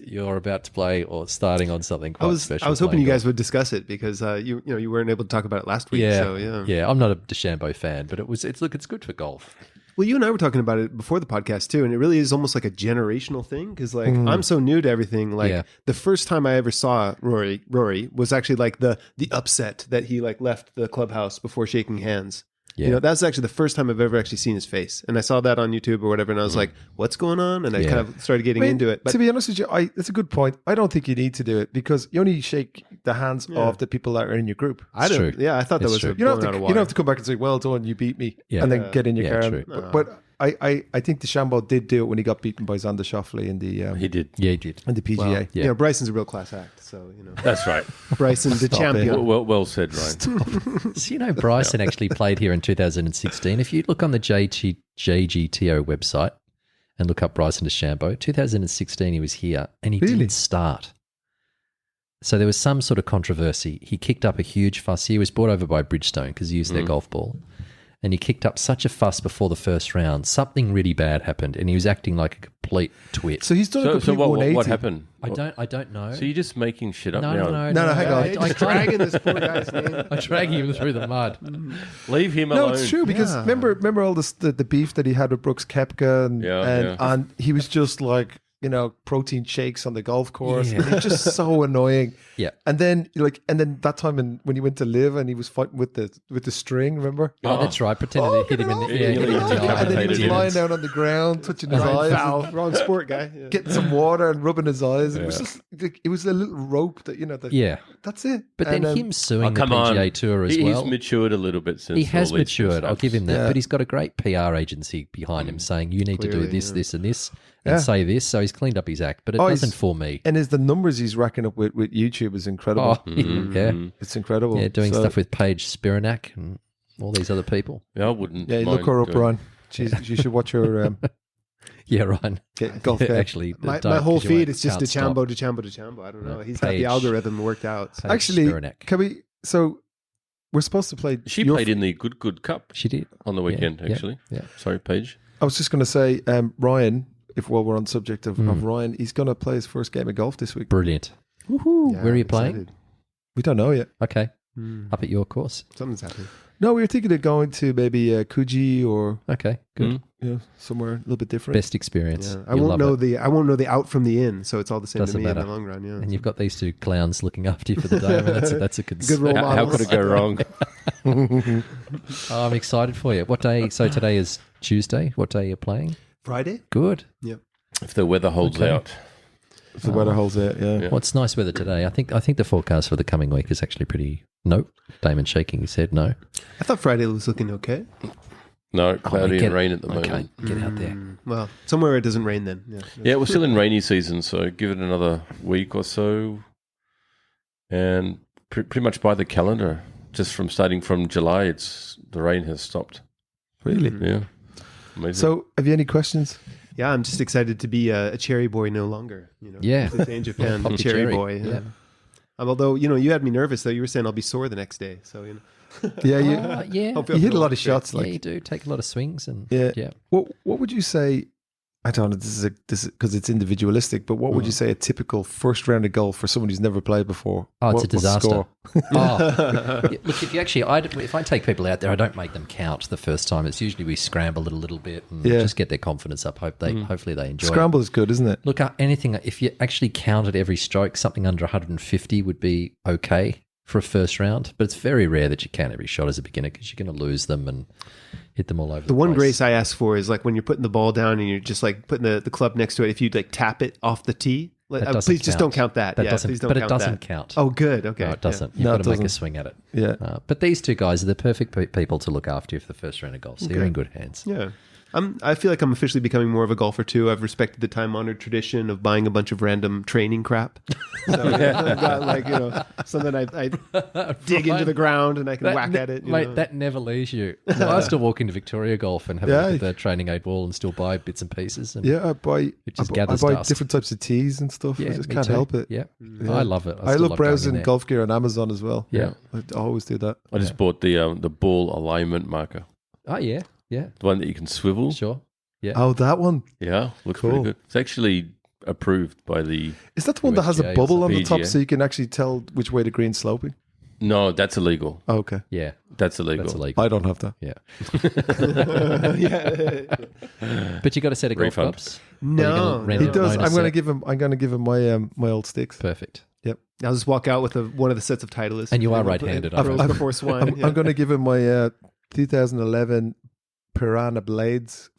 Speaker 4: You're about to play or starting on something quite special.
Speaker 2: I was hoping
Speaker 4: playing
Speaker 2: you guys
Speaker 4: golf.
Speaker 2: would discuss it because you weren't able to talk about it last week.
Speaker 4: Yeah,
Speaker 2: So
Speaker 4: yeah. I'm not a DeChambeau fan, but it's good for golf.
Speaker 2: Well, you and I were talking about it before the podcast too, and it really is almost like a generational thing because, like, I'm so new to everything. Like,
Speaker 4: Yeah.
Speaker 2: the first time I ever saw Rory was actually like the upset that he like left the clubhouse before shaking hands.
Speaker 4: Yeah.
Speaker 2: You know, that's actually the first time I've ever actually seen his face, and I saw that on YouTube or whatever, and I was like, "What's going on?" And I
Speaker 4: Yeah.
Speaker 2: kind of started getting
Speaker 1: I mean,
Speaker 2: into it. But
Speaker 1: to be honest with you, that's a good point. I don't think you need to do it because you only shake the hands of the people that are in your group.
Speaker 2: I
Speaker 4: It's
Speaker 2: don't.
Speaker 4: true.
Speaker 2: Yeah, I thought that
Speaker 4: It's
Speaker 2: was
Speaker 4: true.
Speaker 2: a
Speaker 1: You don't
Speaker 2: blowing out of
Speaker 1: have to. You
Speaker 2: water.
Speaker 1: don't have to come back and say, "Well done, you beat me,"
Speaker 4: Yeah.
Speaker 1: and then get in your
Speaker 4: Yeah,
Speaker 1: car.
Speaker 4: true.
Speaker 1: But I think DeChambeau did do it when he got beaten by Xander Schauffele in the
Speaker 3: He did.
Speaker 4: Yeah, he did.
Speaker 1: in the PGA.
Speaker 2: Well,
Speaker 4: Yeah.
Speaker 2: You know, Bryson's a real class act, so you know,
Speaker 3: That's right.
Speaker 2: Bryson the
Speaker 1: Stop
Speaker 2: champion.
Speaker 1: it.
Speaker 3: Well said, Ryan.
Speaker 4: So, you know, Bryson actually played here in 2016. If you look on the JGTO website and look up Bryson DeChambeau, 2016 he was here and he
Speaker 1: Really?
Speaker 4: didn't start. So there was some sort of controversy. He kicked up a huge fuss. He was brought over by Bridgestone because he used their golf ball. And he kicked up such a fuss before the first round. Something really bad happened and he was acting like a complete twit.
Speaker 1: So he's done a
Speaker 3: So
Speaker 1: complete
Speaker 3: what
Speaker 1: 180.
Speaker 3: happened?
Speaker 4: I don't know.
Speaker 3: So you're just making shit up
Speaker 4: no,
Speaker 3: now.
Speaker 4: no,
Speaker 1: hang on.
Speaker 2: Hey, just dragging this poor guy's name.
Speaker 4: I'm dragging him through the mud.
Speaker 3: Leave him
Speaker 1: No,
Speaker 3: alone.
Speaker 1: it's true because remember all the beef that he had with Brooks Koepka and he was just like, you know, protein shakes on the golf course.
Speaker 4: Yeah.
Speaker 1: And he's just so annoying.
Speaker 4: Yeah.
Speaker 1: And then that time when he went to live and he was fighting with the string, remember?
Speaker 4: Oh, that's right. Pretended to hit him in the
Speaker 3: Yeah,
Speaker 4: hit him in the
Speaker 3: yeah.
Speaker 4: eye.
Speaker 1: And then he was
Speaker 3: Decapitated him.
Speaker 1: lying down on the ground, touching his eyes,
Speaker 2: Foul. Wrong sport, guy. Yeah.
Speaker 1: getting some water and rubbing his eyes. It was just it was a little rope that
Speaker 4: Yeah.
Speaker 1: that's it.
Speaker 4: But then
Speaker 1: And,
Speaker 4: him suing the
Speaker 3: Come
Speaker 4: PGA
Speaker 3: on.
Speaker 4: Tour as
Speaker 3: He's
Speaker 4: well.
Speaker 3: matured a little bit since
Speaker 4: He has
Speaker 3: all these
Speaker 4: matured. I'll give him that.
Speaker 1: Yeah.
Speaker 4: But he's got a great PR agency behind him saying you need to do
Speaker 2: Clearly,
Speaker 4: this,
Speaker 2: yeah.
Speaker 4: this, and this,
Speaker 1: Yeah.
Speaker 4: and say this. So he's cleaned up his act, but it
Speaker 1: Oh,
Speaker 4: doesn't
Speaker 1: he's-
Speaker 4: for me.
Speaker 1: and the numbers he's racking up with YouTube is incredible.
Speaker 4: Oh, yeah,
Speaker 1: It's incredible.
Speaker 4: yeah, doing
Speaker 1: So-
Speaker 4: stuff with Paige Spiranak and all these other people.
Speaker 3: Yeah, I wouldn't.
Speaker 1: Yeah,
Speaker 3: mind
Speaker 1: look her up,
Speaker 3: doing-
Speaker 1: Ron. You should watch her
Speaker 4: Yeah, Ryan.
Speaker 1: golf game.
Speaker 4: Actually,
Speaker 2: My
Speaker 4: don't,
Speaker 2: whole
Speaker 4: 'cause you
Speaker 2: feed
Speaker 4: won't-
Speaker 2: is just
Speaker 4: can't stop.
Speaker 2: DeChambeau. I don't know. He's got
Speaker 4: Paige.
Speaker 2: the algorithm worked out.
Speaker 4: Paige
Speaker 1: Actually,
Speaker 4: Spiranak.
Speaker 1: can we? So we're supposed to play.
Speaker 3: She
Speaker 1: your-
Speaker 3: played in the Good Cup
Speaker 4: She did.
Speaker 3: on the weekend,
Speaker 4: yeah,
Speaker 3: actually.
Speaker 4: yeah.
Speaker 3: Sorry, Paige.
Speaker 1: I was just going to say, Ryan. While we're on the subject of Ryan, he's going to play his first game of golf this week.
Speaker 4: Brilliant.
Speaker 2: Yeah,
Speaker 4: Where are you
Speaker 2: I'm
Speaker 4: playing?
Speaker 2: excited.
Speaker 1: We don't know yet.
Speaker 4: Okay. Up at your course.
Speaker 2: Something's happening.
Speaker 1: No, we were thinking of going to maybe Coogee or
Speaker 4: Okay, good.
Speaker 1: somewhere a little bit different.
Speaker 4: Best experience.
Speaker 2: Yeah. I
Speaker 4: You'll
Speaker 2: won't
Speaker 4: love
Speaker 2: know
Speaker 4: it.
Speaker 2: I won't know the out from the in, so it's all the same
Speaker 4: Doesn't
Speaker 2: to me
Speaker 4: matter.
Speaker 2: in the long run. Yeah.
Speaker 4: And you've got these two clowns looking after you for the day. I mean, that's a
Speaker 2: Good role
Speaker 3: How
Speaker 2: models.
Speaker 3: could it go wrong?
Speaker 4: Oh, I'm excited for you. What day? So today is Tuesday. What day are you playing?
Speaker 2: Friday.
Speaker 4: Good.
Speaker 2: Yep.
Speaker 3: If the weather holds
Speaker 4: Okay.
Speaker 3: out.
Speaker 1: if the weather holds out. Yeah.
Speaker 3: Yeah.
Speaker 4: Well, it's nice weather today. I think the forecast for the coming week is actually pretty. No, Damon shaking his head. No.
Speaker 2: I thought Friday was looking okay.
Speaker 3: No, cloudy and rain at the
Speaker 4: Okay,
Speaker 3: moment.
Speaker 4: get out there.
Speaker 2: Well, somewhere where it doesn't rain then. Yeah.
Speaker 3: Yeah, we're still in rainy season, so give it another week or so. And pretty much by the calendar, just from starting from July, the rain has stopped.
Speaker 1: Really?
Speaker 3: Yeah. Amazing.
Speaker 1: So, have you any questions?
Speaker 2: Yeah, I'm just excited to be a cherry boy no longer. You know,
Speaker 4: Yeah.
Speaker 2: to stay in Japan,
Speaker 4: Pop your
Speaker 2: cherry
Speaker 4: cherry.
Speaker 2: boy.
Speaker 4: Yeah.
Speaker 2: Although you had me nervous though. You were saying I'll be sore the next day. So
Speaker 1: Yeah, you,
Speaker 4: Yeah.
Speaker 2: Hope
Speaker 1: you hit a lot of shots.
Speaker 4: Yeah,
Speaker 1: Like,
Speaker 4: you do take a lot of swings and
Speaker 1: yeah. What would you say? I don't know. This is because it's individualistic. But what would you say a typical first round of golf for someone who's never played before?
Speaker 4: Oh, it's
Speaker 1: What
Speaker 4: a disaster.
Speaker 1: score?
Speaker 4: Oh, yeah, look, if I take people out there, I don't make them count the first time. It's usually we scramble it a little bit and
Speaker 1: Yeah.
Speaker 4: just get their confidence up. Hopefully they enjoy it.
Speaker 1: Scramble is good, isn't it?
Speaker 4: Look, anything, if you actually counted every stroke, something under 150 would be okay for a first round. But it's very rare that you count every shot as a beginner because you're going to lose them and hit them all over the
Speaker 2: the one
Speaker 4: place.
Speaker 2: grace I ask for is like when you're putting the ball down and you're just like putting the club next to it. If you like tap it off the tee,
Speaker 4: That doesn't
Speaker 2: please just
Speaker 4: count.
Speaker 2: don't count that.
Speaker 4: That
Speaker 2: Yeah,
Speaker 4: doesn't,
Speaker 2: please don't
Speaker 4: but it
Speaker 2: count
Speaker 4: doesn't
Speaker 2: that.
Speaker 4: count.
Speaker 2: Oh, good. Okay.
Speaker 4: No, it doesn't.
Speaker 1: No,
Speaker 4: You've
Speaker 1: it
Speaker 4: got to make a
Speaker 1: doesn't.
Speaker 4: swing at it.
Speaker 1: Yeah.
Speaker 4: But these two guys are the perfect people to look after you for the first round of golf. So you're in good hands.
Speaker 2: Yeah. I feel like I'm officially becoming more of a golfer too. I've respected the time-honored tradition of buying a bunch of random training crap. So I've got like, something I dig into the ground and I can whack at it.
Speaker 4: Mate, that never leaves you. I still walk into Victoria Golf and have a look at the training aid wall and still buy bits and pieces. And
Speaker 1: Yeah, I buy
Speaker 4: just
Speaker 1: I
Speaker 4: gathers
Speaker 1: buy
Speaker 4: dust.
Speaker 1: different types of teas and stuff. I just
Speaker 4: me
Speaker 1: can't
Speaker 4: too.
Speaker 1: help it.
Speaker 4: Yeah.
Speaker 1: Yeah.
Speaker 4: I love it.
Speaker 1: I
Speaker 4: still
Speaker 1: love
Speaker 4: going in
Speaker 1: browsing
Speaker 4: there.
Speaker 1: golf gear on Amazon as well.
Speaker 4: Yeah.
Speaker 1: I always do that.
Speaker 3: I just bought the ball alignment marker,
Speaker 4: Oh, yeah. Yeah.
Speaker 3: the one that you can swivel.
Speaker 4: Sure. Yeah.
Speaker 1: Oh, that one.
Speaker 3: Yeah, looks
Speaker 1: Cool.
Speaker 3: pretty good. It's actually approved by the...
Speaker 1: Is that the one that has a
Speaker 4: USGA or
Speaker 1: bubble on the
Speaker 3: something.
Speaker 1: top
Speaker 3: PGA.
Speaker 1: so you can actually tell which way the green's sloping?
Speaker 3: No, that's illegal.
Speaker 1: Oh, okay.
Speaker 4: Yeah.
Speaker 3: That's illegal.
Speaker 4: That's illegal.
Speaker 1: I don't have that.
Speaker 4: Yeah.
Speaker 2: Yeah.
Speaker 4: But you got a set of golf
Speaker 3: Refund.
Speaker 4: clubs?
Speaker 2: No,
Speaker 4: rent
Speaker 1: He
Speaker 4: it,
Speaker 1: does.
Speaker 4: loan a
Speaker 1: I'm going to
Speaker 4: set?
Speaker 1: give him. I'm going to give him my old sticks.
Speaker 4: Perfect.
Speaker 1: Yep.
Speaker 2: I'll just walk out with one of the sets of Titleist.
Speaker 4: And you are right-handed, I
Speaker 2: Pearls
Speaker 4: reckon.
Speaker 2: before swine.
Speaker 1: I'm going to give him my 2011 Piranha Blades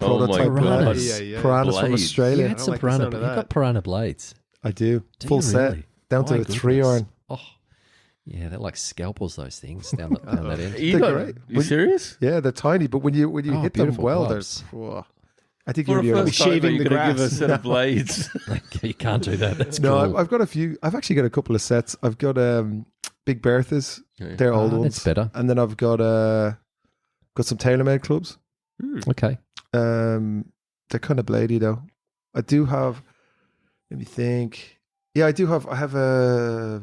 Speaker 3: Oh my
Speaker 1: prototype
Speaker 3: God.
Speaker 1: blades.
Speaker 2: Yeah.
Speaker 1: Piranhas from
Speaker 3: Blades.
Speaker 1: Australia.
Speaker 4: You had some
Speaker 2: like the
Speaker 4: piranha.
Speaker 2: sound of
Speaker 4: You
Speaker 2: that.
Speaker 4: got piranha blades.
Speaker 1: I do.
Speaker 4: Do
Speaker 1: Full
Speaker 4: you
Speaker 1: set
Speaker 4: really?
Speaker 1: down to
Speaker 4: My
Speaker 1: a 3
Speaker 4: goodness.
Speaker 1: iron.
Speaker 4: Oh, yeah, they're like scalpels. Those things down that end.
Speaker 3: You
Speaker 1: They're
Speaker 3: got
Speaker 1: great.
Speaker 3: You serious?
Speaker 1: Yeah, they're tiny, but when you
Speaker 4: Oh,
Speaker 1: hit them
Speaker 4: beautiful
Speaker 1: well,
Speaker 4: gloves.
Speaker 1: there's. Whoa. I think
Speaker 3: For a
Speaker 1: you're
Speaker 3: first
Speaker 2: shaving
Speaker 3: timer,
Speaker 2: the
Speaker 3: you're gonna give
Speaker 2: grass.
Speaker 3: a set of blades.
Speaker 4: You can't do that. That's
Speaker 1: No,
Speaker 4: cool.
Speaker 1: I've got a few. I've actually got a couple of sets. I've got Big Berthas.
Speaker 3: Okay.
Speaker 1: They're old ones.
Speaker 4: That's better.
Speaker 1: And then I've got some TaylorMade clubs.
Speaker 4: Okay.
Speaker 1: They're kind of bladey though. I do have. Let me think. Yeah, I do have. I have a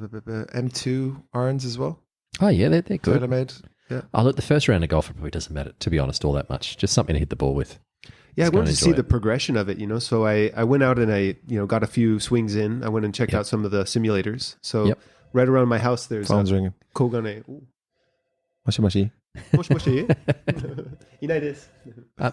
Speaker 1: M2 irons as well.
Speaker 4: Oh, yeah, they're good.
Speaker 1: TaylorMade. Yeah.
Speaker 4: Oh, look, the first round of golf probably doesn't matter, to be honest, all that much. Just something to hit the ball with.
Speaker 2: Yeah, I
Speaker 4: Just go
Speaker 2: wanted
Speaker 4: and
Speaker 2: to see
Speaker 4: enjoy
Speaker 2: the
Speaker 4: it.
Speaker 2: progression of it, So I went out and I, got a few swings in. I went and checked
Speaker 4: Yep.
Speaker 2: out some of the simulators. So
Speaker 4: Yep.
Speaker 2: right around my house, there's
Speaker 1: Phone's ringing.
Speaker 2: Kogane. Ooh.
Speaker 1: Moshi.
Speaker 2: Moshi. United.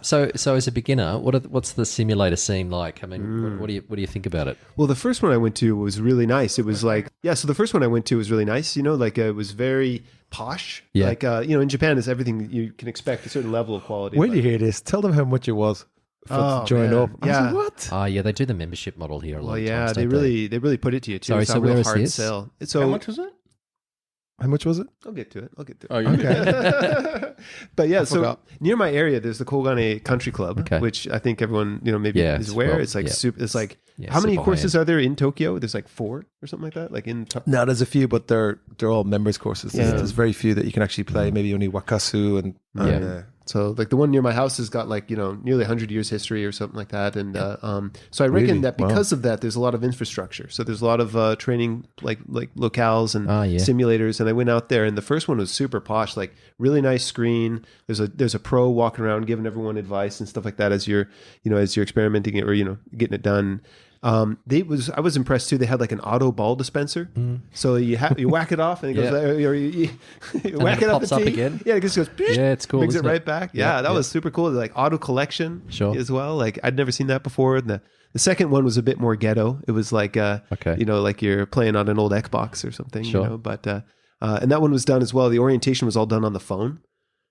Speaker 4: So as a beginner, what's the simulator scene like? I mean, what do you think about it?
Speaker 2: Well, the first one I went to was really nice. It was like, so the first one I went to was really nice. It was very posh.
Speaker 4: Yeah.
Speaker 2: Like, in Japan, it's everything you can expect, a certain level of quality.
Speaker 1: When
Speaker 2: Like-
Speaker 1: you hear this, tell them how much it was for
Speaker 2: Oh,
Speaker 1: to join
Speaker 2: man.
Speaker 1: up. I was
Speaker 2: Yeah.
Speaker 1: like, what?
Speaker 4: Oh, yeah, they do the membership model here a lot
Speaker 2: Well,
Speaker 4: of
Speaker 2: yeah,
Speaker 4: times,
Speaker 2: they
Speaker 4: don't
Speaker 2: really put it to you too.
Speaker 4: Sorry,
Speaker 2: It's
Speaker 4: so
Speaker 2: a real
Speaker 4: where is
Speaker 2: hard
Speaker 4: this?
Speaker 2: sell. So
Speaker 3: How much is it?
Speaker 1: How much was it?
Speaker 2: I'll get to it.
Speaker 3: Oh, you
Speaker 1: Okay.
Speaker 2: But yeah, so
Speaker 1: forgot.
Speaker 2: near my area, there's the Kogane Country Club,
Speaker 4: Okay.
Speaker 2: which I think everyone maybe
Speaker 4: Yeah,
Speaker 2: is
Speaker 4: it's
Speaker 2: aware.
Speaker 4: well-
Speaker 2: It's like
Speaker 4: yeah.
Speaker 2: super. It's like
Speaker 4: Yeah,
Speaker 2: how many
Speaker 4: super
Speaker 2: courses
Speaker 4: high-end.
Speaker 2: are there in Tokyo? There's like 4 or something like that. Like in
Speaker 1: No, there's a few, but they're all members courses.
Speaker 2: Yeah.
Speaker 1: There's very few that you can actually play. Maybe only Wakasu and
Speaker 2: so like the one near my house has got like nearly 100 years history or something like that. And so I reckon
Speaker 1: Really?
Speaker 2: that because of that, there's a lot of infrastructure. So there's a lot of training like locales and simulators. And I went out there, and the first one was super posh, like really nice screen. There's a pro walking around giving everyone advice and stuff like that as you're experimenting it or getting it done. I was impressed too. They had like an auto ball dispenser, so you whack it off and it goes, or you whack it up
Speaker 4: pops
Speaker 2: the
Speaker 4: up
Speaker 2: tee.
Speaker 4: again.
Speaker 2: Yeah, it just goes.
Speaker 4: Yeah, it's cool,
Speaker 2: Brings it
Speaker 4: isn't it?
Speaker 2: right back. Yeah, that was super cool. Like auto collection,
Speaker 4: Sure.
Speaker 2: as well. Like I'd never seen that before. And the second one was a bit more ghetto. It was like
Speaker 4: Okay.
Speaker 2: like you're playing on an old Xbox or something.
Speaker 4: Sure.
Speaker 2: But and that one was done as well. The orientation was all done on the phone.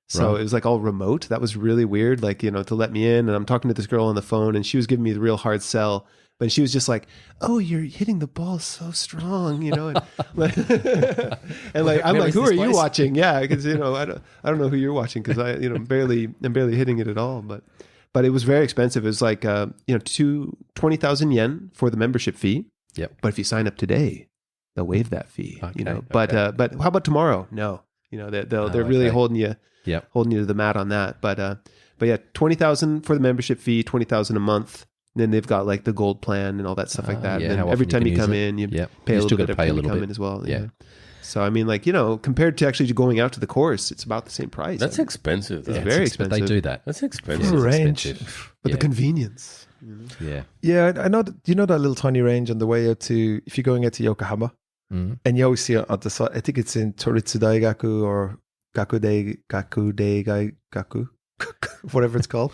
Speaker 2: So
Speaker 4: Right.
Speaker 2: it was like all remote. That was really weird. Like, to let me in, and I'm talking to this girl on the phone, and she was giving me the real hard sell. But she was just like, "Oh, you're hitting the ball so strong," and like, I'm like, "Who are you watching?" Yeah, because I don't know who you're watching because I'm barely hitting it at all. But it was very expensive. It was like 20,000 yen for the membership fee.
Speaker 4: Yep.
Speaker 2: But if you sign up today, they'll waive that fee.
Speaker 4: Okay,
Speaker 2: But how about tomorrow? No, they're really holding you to the mat on that. But yeah, 20,000 for the membership fee, 20,000 a month. And then they've got like the gold plan and all that stuff like that.
Speaker 4: Yeah,
Speaker 2: and
Speaker 4: how
Speaker 2: then every
Speaker 4: often
Speaker 2: time
Speaker 4: you
Speaker 2: you
Speaker 4: can
Speaker 2: come
Speaker 4: use it.
Speaker 2: in, you
Speaker 4: Yep.
Speaker 2: pay
Speaker 4: You
Speaker 2: a
Speaker 4: still
Speaker 2: little bit
Speaker 4: gotta pay
Speaker 2: every
Speaker 4: a
Speaker 2: time you
Speaker 4: little
Speaker 2: come
Speaker 4: bit.
Speaker 2: in as well.
Speaker 4: Yeah.
Speaker 2: So I mean, like, compared to actually going out to the course, it's about the same price.
Speaker 3: That's expensive. Though.
Speaker 2: It's very
Speaker 4: But they
Speaker 2: expensive.
Speaker 4: do that.
Speaker 3: That's
Speaker 4: Yeah,
Speaker 3: expensive.
Speaker 4: it's
Speaker 1: Range.
Speaker 4: expensive.
Speaker 2: But the
Speaker 4: Yeah.
Speaker 2: convenience.
Speaker 4: Yeah.
Speaker 1: Yeah, I know. Do you know that little tiny range on the way out to, if you're going out to Yokohama,
Speaker 4: Mm.
Speaker 1: and you always see it at the side, I think it's in Toritsu Daigaku or Gaku, whatever it's called.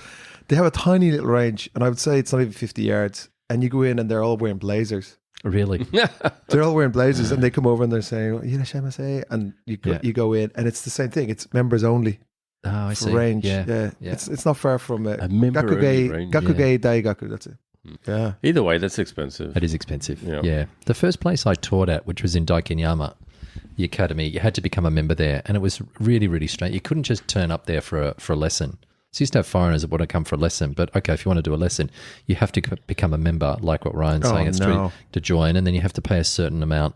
Speaker 1: They have a tiny little range, and I would say it's not even 50 yards. And you go in, and they're all wearing blazers.
Speaker 4: Really?
Speaker 1: They're all wearing blazers, and they come over and they're saying, "Irashaimase," and you go in, and it's the same thing. It's members only
Speaker 4: Oh, I
Speaker 1: for
Speaker 4: see.
Speaker 1: range.
Speaker 4: Yeah.
Speaker 1: It's not far from
Speaker 3: A member only range.
Speaker 1: Gakuge Daigaku. That's it. Yeah.
Speaker 3: Either way, that's expensive.
Speaker 4: It is expensive.
Speaker 3: Yeah.
Speaker 4: Yeah. The first place I taught at, which was in Daikinyama, the academy, you had to become a member there, and it was really, really strange. You couldn't just turn up there for a lesson. So you used to have foreigners that want to come for a lesson, but okay, if you want to do a lesson, you have to become a member, like what Ryan's saying. It's to join, and then you have to pay a certain amount,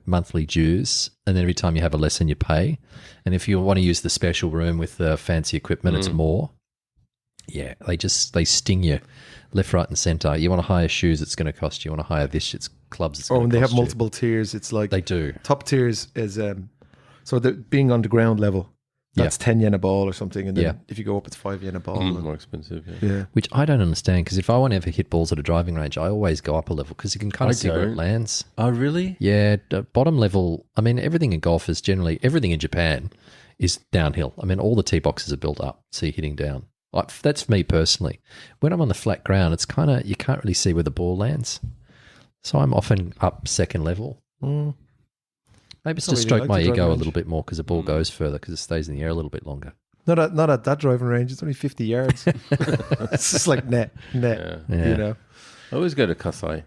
Speaker 4: monthly dues, and then every time you have a lesson, you pay. And if you want to use the special room with the fancy equipment, it's more. Yeah, they sting you left, right, and center. You want to hire shoes, it's going to cost you. You want to hire this, it's clubs, it's going to
Speaker 1: And
Speaker 4: cost
Speaker 1: they have
Speaker 4: you.
Speaker 1: multiple tiers. It's like
Speaker 4: They do.
Speaker 1: top tiers is so the being on the ground level. That's 10 yen a ball or something, and then if you go up, it's 5 yen a ball.
Speaker 3: More expensive. Yeah.
Speaker 1: Yeah.
Speaker 4: Which I don't understand, because if I want to ever hit balls at a driving range, I always go up a level because you can kind of see where it
Speaker 3: don't.
Speaker 4: lands.
Speaker 3: Oh, really?
Speaker 4: Yeah, bottom level. I mean, everything in golf is generally, everything in Japan is downhill. I mean, all the tee boxes are built up, so you're hitting down. That's me personally. When I'm on the flat ground, it's kind of, you can't really see where the ball lands. So I'm often up second level. Maybe it's to
Speaker 1: really
Speaker 4: stroke
Speaker 1: like
Speaker 4: my
Speaker 1: the driving
Speaker 4: ego a
Speaker 1: range.
Speaker 4: little bit more because the ball goes further because it stays in the air a little bit longer.
Speaker 1: Not at that driving range. It's only 50 yards. It's just like net.
Speaker 3: Yeah.
Speaker 4: Yeah.
Speaker 3: I always go to Kasai,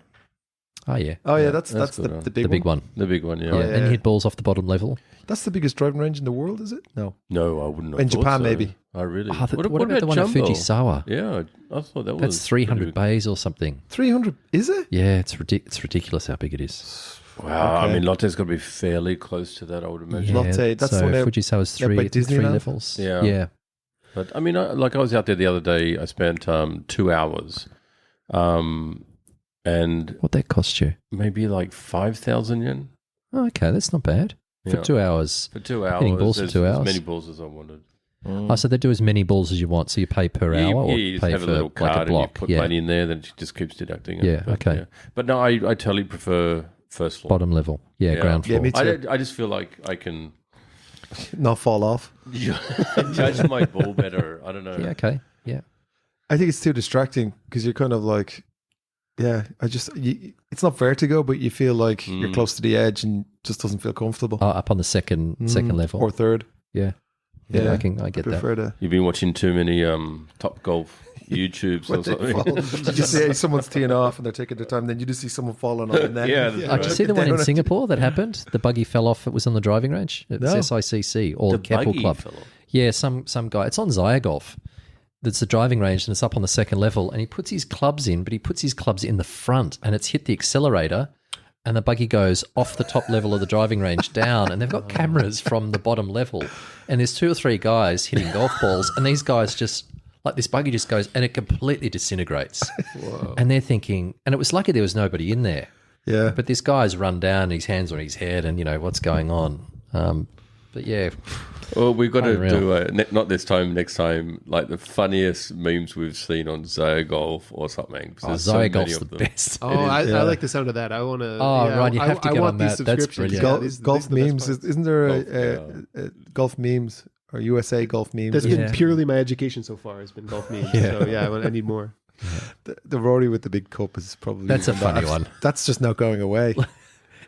Speaker 4: Oh, yeah.
Speaker 1: Oh yeah, that's
Speaker 3: that's
Speaker 1: the
Speaker 3: good,
Speaker 1: the big
Speaker 4: The big one.
Speaker 3: the big one.
Speaker 4: Yeah.
Speaker 3: Yeah.
Speaker 4: And you hit balls off the bottom level.
Speaker 1: That's the biggest driving range in the world, is it? No.
Speaker 3: No, I wouldn't have
Speaker 1: In
Speaker 3: thought
Speaker 1: Japan,
Speaker 3: so.
Speaker 1: maybe.
Speaker 3: Oh, really?
Speaker 4: Oh, what about the one at
Speaker 3: Jumbo?
Speaker 4: Fujisawa?
Speaker 3: Yeah, I thought that was
Speaker 4: That's 300
Speaker 3: pretty
Speaker 4: bays or something.
Speaker 1: 300, is it?
Speaker 4: Yeah, it's ridiculous how big it is.
Speaker 3: big. Wow,
Speaker 1: Okay.
Speaker 3: I mean, Lotte's got to be fairly close to that, I would imagine.
Speaker 1: Lotte, that's
Speaker 4: so
Speaker 1: the one out-
Speaker 4: Fujisawa's
Speaker 1: out by
Speaker 4: three
Speaker 1: Disneyland?
Speaker 4: levels.
Speaker 3: Yeah.
Speaker 4: Yeah.
Speaker 3: But I mean, I was out there the other day. I spent 2 hours, and
Speaker 4: What'd that cost you?
Speaker 3: maybe like 5,000 yen
Speaker 4: Oh, okay, that's not bad. For
Speaker 3: Yeah.
Speaker 4: 2 hours.
Speaker 3: for 2 hours.
Speaker 4: Hitting balls for
Speaker 3: There's
Speaker 4: 2
Speaker 3: as
Speaker 4: hours?
Speaker 3: many balls as I wanted.
Speaker 4: Oh, so they do as many balls as you want. So you pay per hour or
Speaker 3: you just
Speaker 4: pay
Speaker 3: have
Speaker 4: for
Speaker 3: a little card
Speaker 4: like a
Speaker 3: and you
Speaker 4: block?
Speaker 3: put
Speaker 4: Yeah,
Speaker 3: money in there, then it just keeps deducting it.
Speaker 4: Yeah,
Speaker 3: But,
Speaker 4: okay.
Speaker 3: But no, I totally prefer first floor.
Speaker 4: bottom level. Yeah,
Speaker 3: Yeah.
Speaker 4: ground
Speaker 1: Yeah,
Speaker 4: floor.
Speaker 1: me too.
Speaker 3: I just feel like I can
Speaker 1: Not fall off.
Speaker 3: judge my ball better. I don't know.
Speaker 4: Yeah, okay. Yeah.
Speaker 1: I think it's too distracting because you're kind of like, it's not vertigo, but you feel like you're close to the edge and just doesn't feel comfortable.
Speaker 4: Oh, up on the second level.
Speaker 1: Or third.
Speaker 4: Yeah.
Speaker 1: Yeah.
Speaker 4: I get that.
Speaker 1: Prefer to.
Speaker 3: You've been watching too many Top Golf YouTubes or
Speaker 1: When they fall.
Speaker 3: something.
Speaker 1: Did you see someone's teeing off and they're taking their time? Then you just see someone falling on the net.
Speaker 3: Yeah, that's
Speaker 4: Did you see the one in Singapore that happened? The buggy fell off. It was on the driving range. It was
Speaker 1: No.
Speaker 4: SICC or
Speaker 3: The
Speaker 4: Keppel
Speaker 3: buggy
Speaker 4: Club.
Speaker 3: fell off.
Speaker 4: Yeah, some guy. It's on Zaya Golf. That's the driving range and it's up on the second level. And he puts his clubs in, but he puts his clubs in the front and it's hit the accelerator and the buggy goes off the top level of the driving range down. And they've got cameras from the bottom level. And there's 2 or 3 guys hitting golf balls. And these guys just, like this buggy just goes and it completely disintegrates. And they're thinking, and it was lucky there was nobody in there.
Speaker 1: Yeah.
Speaker 4: But this guy's run down, his hands on his head, and what's going on. But yeah,
Speaker 3: Well, we've got to
Speaker 4: Unreal.
Speaker 3: do not this time, next time, like the funniest memes we've seen on Zaya Golf or something. 'cause there's so
Speaker 4: Zaya
Speaker 3: many
Speaker 4: Golf's
Speaker 3: of
Speaker 4: the
Speaker 3: them.
Speaker 4: best.
Speaker 2: Oh, I like the sound of that. I want to.
Speaker 4: Oh, Ryan, you have to
Speaker 2: I
Speaker 4: get
Speaker 2: want
Speaker 4: on
Speaker 2: these
Speaker 4: that. That's
Speaker 2: subscriptions.
Speaker 4: brilliant.
Speaker 2: Yeah, these
Speaker 1: golf
Speaker 2: are the best
Speaker 1: memes.
Speaker 2: parts.
Speaker 1: Isn't there golf memes or USA golf memes?
Speaker 2: That's
Speaker 1: or-
Speaker 2: been
Speaker 4: Yeah.
Speaker 2: purely my education so far. Has been golf memes.
Speaker 4: Yeah.
Speaker 2: So yeah, I need more.
Speaker 1: the Rory with the big cup is probably
Speaker 4: That's a
Speaker 1: one
Speaker 4: funny
Speaker 1: that-
Speaker 4: one.
Speaker 1: That's just not going away.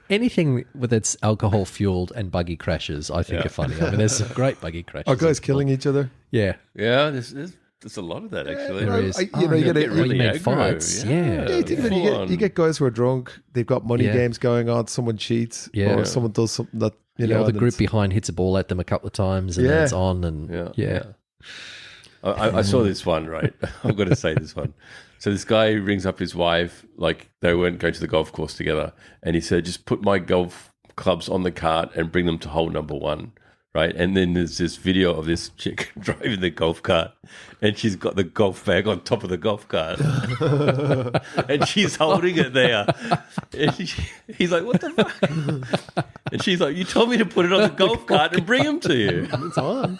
Speaker 4: anything with its alcohol fueled and buggy crashes, I think are funny. I mean, there's some great buggy crashes.
Speaker 1: Are guys killing each other?
Speaker 4: Yeah.
Speaker 3: Yeah, there's a lot of that actually.
Speaker 4: There is.
Speaker 1: You get
Speaker 3: get really
Speaker 4: you mean
Speaker 3: aggro,
Speaker 4: fights? Yeah.
Speaker 1: Yeah, you get guys who are drunk. They've got money
Speaker 4: Yeah.
Speaker 1: games going on. Someone cheats,
Speaker 4: Yeah.
Speaker 1: or someone does something that
Speaker 4: You know, the group behind hits a ball at them a couple of times, and then it's on. And yeah.
Speaker 3: I saw this one, right? I've got to say this one. So this guy rings up his wife, like they weren't going to the golf course together, and he said, "Just put my golf clubs on the cart and bring them to hole number 1." Right, and then there's this video of this chick driving the golf cart, and she's got the golf bag on top of the golf cart, and she's holding it there. And he's like, "What the fuck?" And she's like, "You told me to put it on the golf cart and bring him to you."
Speaker 2: It's on.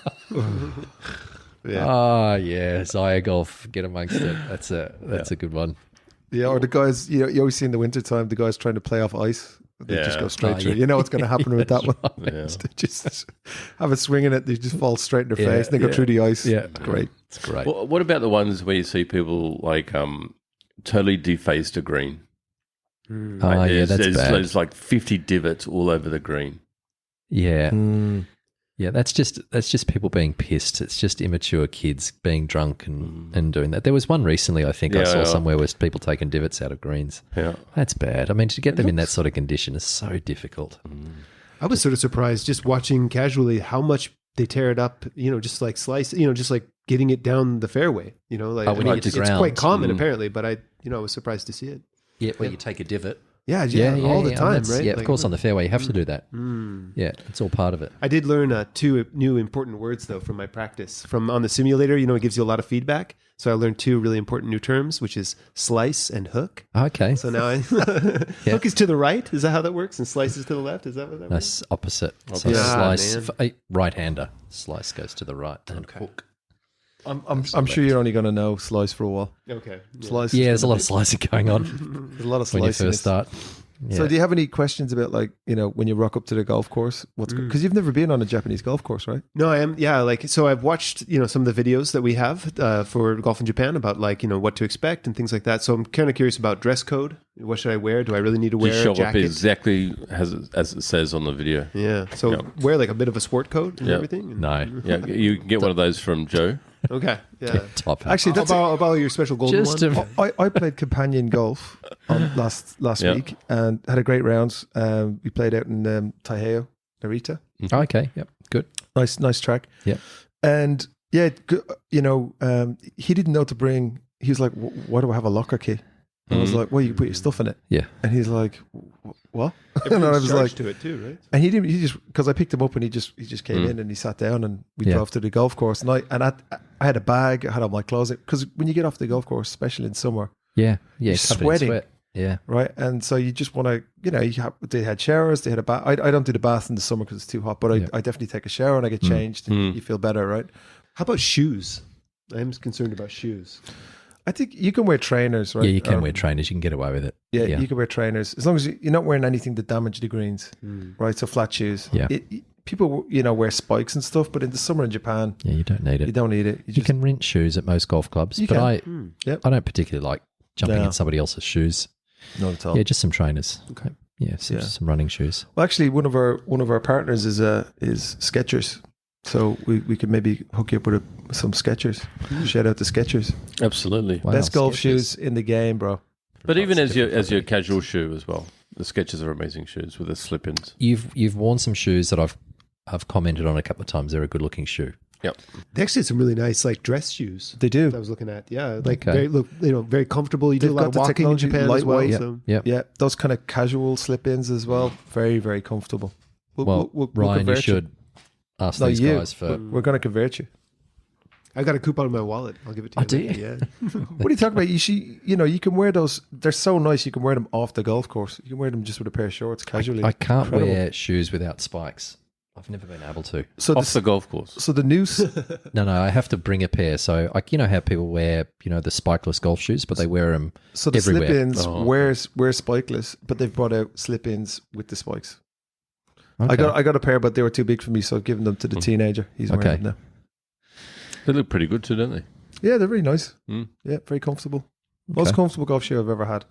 Speaker 4: Yeah. Zaya Golf, get amongst it. That's a good one.
Speaker 1: Yeah, or the guys, you always see in the wintertime, the guys trying to play off ice. They just go straight through.
Speaker 4: Yeah.
Speaker 1: You know what's going to happen with that one.
Speaker 3: Yeah.
Speaker 1: They just have a swing in it. They just fall straight in their face. And they go through the ice.
Speaker 4: Yeah.
Speaker 1: Great.
Speaker 4: It's great.
Speaker 3: Well, what about the ones where you see people like totally defaced a green? Like,
Speaker 4: that's bad.
Speaker 3: There's like 50 divots all over the green.
Speaker 4: Yeah. Yeah, that's just people being pissed. It's just immature kids being drunk and doing that. There was one recently, I think, I saw somewhere where people taking divots out of greens.
Speaker 3: Yeah.
Speaker 4: That's bad. I mean, to get them in that sort of condition is so difficult.
Speaker 2: I was sort of surprised just watching casually how much they tear it up, just like slice, just like getting it down the fairway, like
Speaker 4: when you get to
Speaker 2: it's
Speaker 4: ground.
Speaker 2: quite common apparently, but I was surprised to see it.
Speaker 4: Yeah, where you take a divot.
Speaker 2: Yeah, all the time, right?
Speaker 4: Yeah, of course, on the fairway, you have to do that. Yeah, it's all part of it.
Speaker 2: I did learn 2 new important words, though, from my practice. From on the simulator, it gives you a lot of feedback. So I learned 2 really important new terms, which is slice and hook.
Speaker 4: Okay.
Speaker 2: So now hook is to the right. Is that how that works? And slice is to the left? Is that what that works?
Speaker 4: That's opposite. So slice, right-hander. Slice goes to the right and hook.
Speaker 1: I'm sure you're only going to know slice for a while.
Speaker 2: Okay. Yeah.
Speaker 1: Slice.
Speaker 4: Yeah, there's a lot of slicing going on
Speaker 1: There's a lot of
Speaker 4: when you
Speaker 1: slicing.
Speaker 4: first start. Yeah.
Speaker 1: So do you have any questions about when you rock up to the golf course? Because you've never been on a Japanese golf course, right?
Speaker 2: No, I am. Yeah, so I've watched some of the videos that we have for golf in Japan about what to expect and things like that. So I'm kind of curious about dress code. What should I wear? Do I really need to wear
Speaker 3: Just show
Speaker 2: a jacket?
Speaker 3: up exactly as it says on the video.
Speaker 2: Yeah. So wear like a bit of a sport coat and everything.
Speaker 4: No.
Speaker 3: Yeah, you can get one of those from Joe.
Speaker 2: Okay. Yeah.
Speaker 4: Top hat.
Speaker 1: Actually, that's
Speaker 2: about your special golden
Speaker 4: Just
Speaker 2: one.
Speaker 1: I played companion golf last week and had a great round. We played out in Taiheo, Narita.
Speaker 4: Okay, yep, good.
Speaker 1: Nice track.
Speaker 4: Yeah.
Speaker 1: And he didn't know to bring. He was like, "Why do I have a locker key?" And I was like, "Well, you can put your stuff in it."
Speaker 4: Yeah.
Speaker 1: And he's like, "What?" And I
Speaker 2: Everything's
Speaker 1: was
Speaker 2: charged
Speaker 1: like,
Speaker 2: to it too, right?
Speaker 1: and he didn't. He just because I picked him up and he just came in and he sat down and we drove to the golf course. And I had a bag. I had all my clothes because when you get off the golf course, especially in summer,
Speaker 4: Yeah,
Speaker 1: you're
Speaker 4: covered in
Speaker 1: sweating.
Speaker 4: sweat. Yeah.
Speaker 1: right? And so you just want to, they had showers, they had a bath. I don't do the bath in the summer because it's too hot, but I definitely take a shower and I get changed and you feel better, right?
Speaker 2: How about shoes? I'm concerned about shoes.
Speaker 1: I think you can wear trainers, right?
Speaker 4: Yeah, you can wear trainers. You can get away with it.
Speaker 1: Yeah, you can wear trainers as long as you're not wearing anything that damage the greens, right? So flat shoes.
Speaker 4: Yeah.
Speaker 1: People, wear spikes and stuff, but in the summer in Japan,
Speaker 4: Yeah, you don't need it.
Speaker 1: you don't need it.
Speaker 4: You can rent shoes at most golf clubs,
Speaker 1: You
Speaker 4: but
Speaker 1: can.
Speaker 4: I don't particularly like jumping
Speaker 1: No.
Speaker 4: in somebody else's shoes.
Speaker 1: Not at all.
Speaker 4: Yeah, just some trainers. Okay. Yeah, some running shoes.
Speaker 1: Well, actually, one of our partners is Skechers, so we could maybe hook you up with some Skechers. Shout out to Skechers,
Speaker 3: Absolutely.
Speaker 4: Wow,
Speaker 1: best golf
Speaker 4: Skechers.
Speaker 1: shoes in the game, bro.
Speaker 3: But even as your casual shoe as well, the Skechers are amazing shoes with the slip-ins.
Speaker 4: You've worn some shoes that I've commented on a couple of times. They're a good looking shoe.
Speaker 3: Yep.
Speaker 2: They actually had some really nice dress shoes.
Speaker 1: They do.
Speaker 2: I was looking at, very comfortable. You
Speaker 1: They've
Speaker 2: do a lot
Speaker 1: got
Speaker 2: of
Speaker 1: the
Speaker 2: walking in
Speaker 1: technology,
Speaker 2: Japan as well.
Speaker 1: lightweight.
Speaker 2: So.
Speaker 4: Yeah.
Speaker 1: Those kind of casual slip-ins as well. Very, very comfortable.
Speaker 4: Well, Ryan, you
Speaker 1: convert
Speaker 4: should ask
Speaker 1: No,
Speaker 4: these
Speaker 1: you.
Speaker 4: guys for.
Speaker 1: We're going to convert you.
Speaker 2: I got a coupon in my wallet. I'll give it to you.
Speaker 4: Oh, do you?
Speaker 2: Yeah.
Speaker 1: What are you talking about? You can wear those. They're so nice. You can wear them off the golf course. You can wear them just with a pair of shorts casually.
Speaker 4: I can't
Speaker 1: Incredible.
Speaker 4: wear shoes without spikes. I've never been able to.
Speaker 1: So
Speaker 3: Off the golf course.
Speaker 1: So the noose.
Speaker 4: No, I have to bring a pair. So, how people wear, the spikeless golf shoes, but they wear them
Speaker 1: So the
Speaker 4: everywhere.
Speaker 1: slip-ins wear spikeless, but they've brought out slip-ins with the spikes.
Speaker 4: Okay.
Speaker 1: I got a pair, but they were too big for me, so I've given them to the teenager. He's wearing
Speaker 4: Okay.
Speaker 1: them now.
Speaker 3: They look pretty good too, don't they?
Speaker 1: Yeah, they're really nice.
Speaker 3: Mm.
Speaker 1: Yeah, very comfortable. Most
Speaker 4: Okay.
Speaker 1: comfortable golf shoe I've ever had.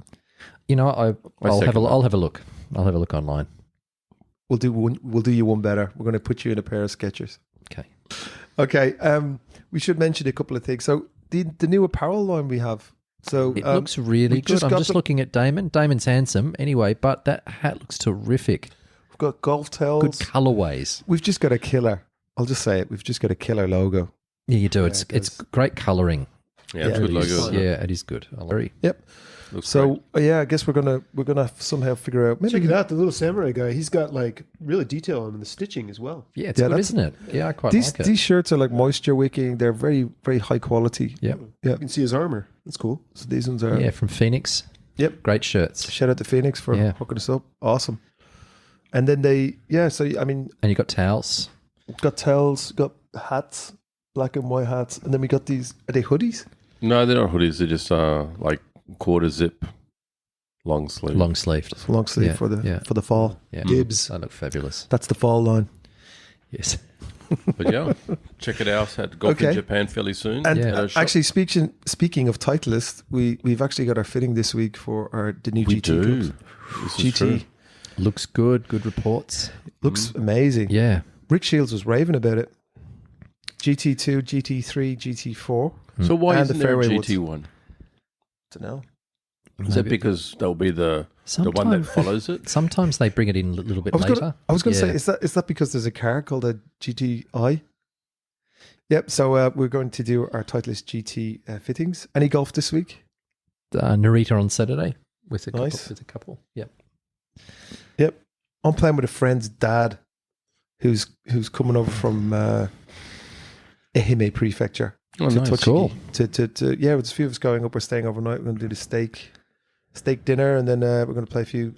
Speaker 4: I'll have a look. I'll have a look online.
Speaker 1: We'll do you one better. We're going to put you in a pair of Skechers.
Speaker 4: Okay.
Speaker 1: Okay. We should mention a couple of things. So the new apparel line we have. So
Speaker 4: It looks really good. I'm just looking at Damon. Damon's handsome anyway, but that hat looks terrific.
Speaker 1: We've got golf tails.
Speaker 4: Good colorways.
Speaker 1: We've just got a killer. I'll just say it. We've just got a killer logo.
Speaker 4: Yeah, you do. It's great coloring.
Speaker 3: Yeah, it's a good logo. Isn't it?
Speaker 4: Yeah, it is good. I'll agree.
Speaker 1: Yep.
Speaker 3: Looks
Speaker 1: So yeah, I guess we're gonna somehow figure out. Maybe
Speaker 2: Check it out, the little samurai guy. He's got like really detail on the stitching as well.
Speaker 4: Yeah, it's good,
Speaker 1: that's-
Speaker 4: isn't it? Yeah, I quite
Speaker 1: These
Speaker 4: like it.
Speaker 1: these shirts are like moisture wicking. They're very very high quality.
Speaker 4: Yep.
Speaker 2: You can see his armor. That's cool.
Speaker 1: So these ones are.
Speaker 4: Yeah, from Phoenix.
Speaker 1: Yep.
Speaker 4: Great shirts.
Speaker 1: Shout out to Phoenix for
Speaker 4: Yeah.
Speaker 1: hooking us up. Awesome. And then so I mean,
Speaker 4: And you got towels.
Speaker 1: got towels, got hats, black and white hats, and then we got these. Are they hoodies?
Speaker 3: No, they're not hoodies. They're just like quarter zip, long sleeve.
Speaker 4: Long sleeved.
Speaker 1: Long sleeve
Speaker 4: Yeah,
Speaker 1: for the
Speaker 4: yeah.
Speaker 1: for the fall.
Speaker 4: Yeah.
Speaker 1: Gibbs.
Speaker 4: They look fabulous.
Speaker 1: That's the fall line.
Speaker 4: Yes.
Speaker 3: But yeah, check it out at Golf in
Speaker 1: Okay.
Speaker 3: Japan fairly soon.
Speaker 1: And
Speaker 3: At our shop.
Speaker 1: actually, speaking of Titleist, we've actually got our fitting this week for the new
Speaker 3: we
Speaker 1: GT.
Speaker 3: do.
Speaker 1: clubs.
Speaker 3: This is true.
Speaker 1: GT
Speaker 4: Looks good. Good reports.
Speaker 1: looks amazing.
Speaker 4: Yeah.
Speaker 1: Rick Shields was raving about it. GT2, GT3, GT4.
Speaker 3: So why
Speaker 1: And
Speaker 3: isn't
Speaker 1: the
Speaker 3: there a
Speaker 1: fairway
Speaker 3: GT one?
Speaker 1: Don't know.
Speaker 3: Is that because they'll be the one that follows it?
Speaker 4: Sometimes they bring it in a little bit
Speaker 1: I was
Speaker 4: later.
Speaker 1: going to
Speaker 4: Yeah.
Speaker 1: say, is that because there's a car called a GTI? Yep. So we're going to do our Titleist GT fittings. Any golf this week?
Speaker 4: Narita on Saturday with a couple.
Speaker 1: Nice.
Speaker 4: With a couple. Yep.
Speaker 1: Yep. I'm playing with a friend's dad, who's coming over from Ehime Prefecture.
Speaker 3: Oh,
Speaker 1: to
Speaker 3: nice.
Speaker 1: Tochigi.
Speaker 4: Cool.
Speaker 1: To yeah, there's a few of us going up. We're staying overnight. We're going to do the steak dinner, and then we're going to play a few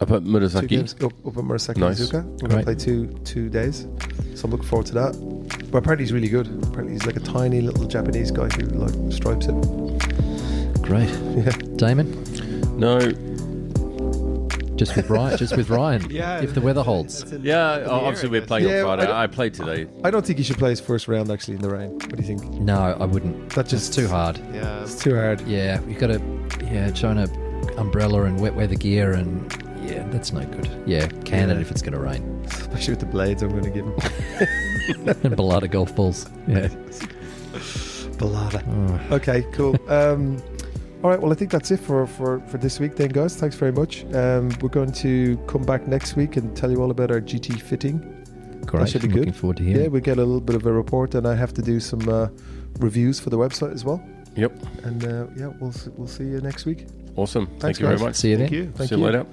Speaker 3: Up at
Speaker 1: two
Speaker 3: Murasaki.
Speaker 1: games up at Murasaki
Speaker 3: Nice.
Speaker 1: Izuka. We're going
Speaker 4: Great.
Speaker 1: to play two days, so I'm looking forward to that. But apparently he's really good. Apparently he's like a tiny little Japanese guy who like stripes it.
Speaker 4: Great.
Speaker 1: Yeah.
Speaker 4: Damon,
Speaker 3: No,
Speaker 4: just with Ryan.
Speaker 2: Yeah,
Speaker 4: If the weather holds.
Speaker 3: yeah. Obviously, we're playing
Speaker 1: Yeah,
Speaker 3: on
Speaker 1: I
Speaker 3: Friday.
Speaker 1: don't-
Speaker 3: I played today.
Speaker 1: I don't think he should play his first round actually in the rain. What do you think?
Speaker 4: No, I wouldn't.
Speaker 1: That's just
Speaker 4: It's too hard.
Speaker 2: Yeah.
Speaker 1: It's too hard.
Speaker 4: Yeah, you got to trying to umbrella and wet weather gear, and yeah, that's no good. Yeah, can it if it's going to rain.
Speaker 1: Especially with the blades I'm going to give him.
Speaker 4: And Bellata golf balls. Yeah.
Speaker 1: Balada.
Speaker 4: Oh.
Speaker 1: Okay, cool. All right, well, I think that's it for this week then, guys. Thanks very much. We're going to come back next week and tell you all about our GT fitting.
Speaker 4: Great.
Speaker 1: should be
Speaker 4: I'm
Speaker 1: good.
Speaker 4: looking forward to
Speaker 1: Yeah,
Speaker 4: hearing.
Speaker 1: we get a little bit of a report, and I have to do some reviews for the website as well.
Speaker 3: Yep.
Speaker 1: And yeah, we'll see you next week.
Speaker 3: Awesome.
Speaker 1: Thanks,
Speaker 3: Thank you very
Speaker 1: guys.
Speaker 3: much.
Speaker 4: See you then.
Speaker 2: Thank you.
Speaker 1: Thank
Speaker 3: See you
Speaker 1: you.
Speaker 3: later.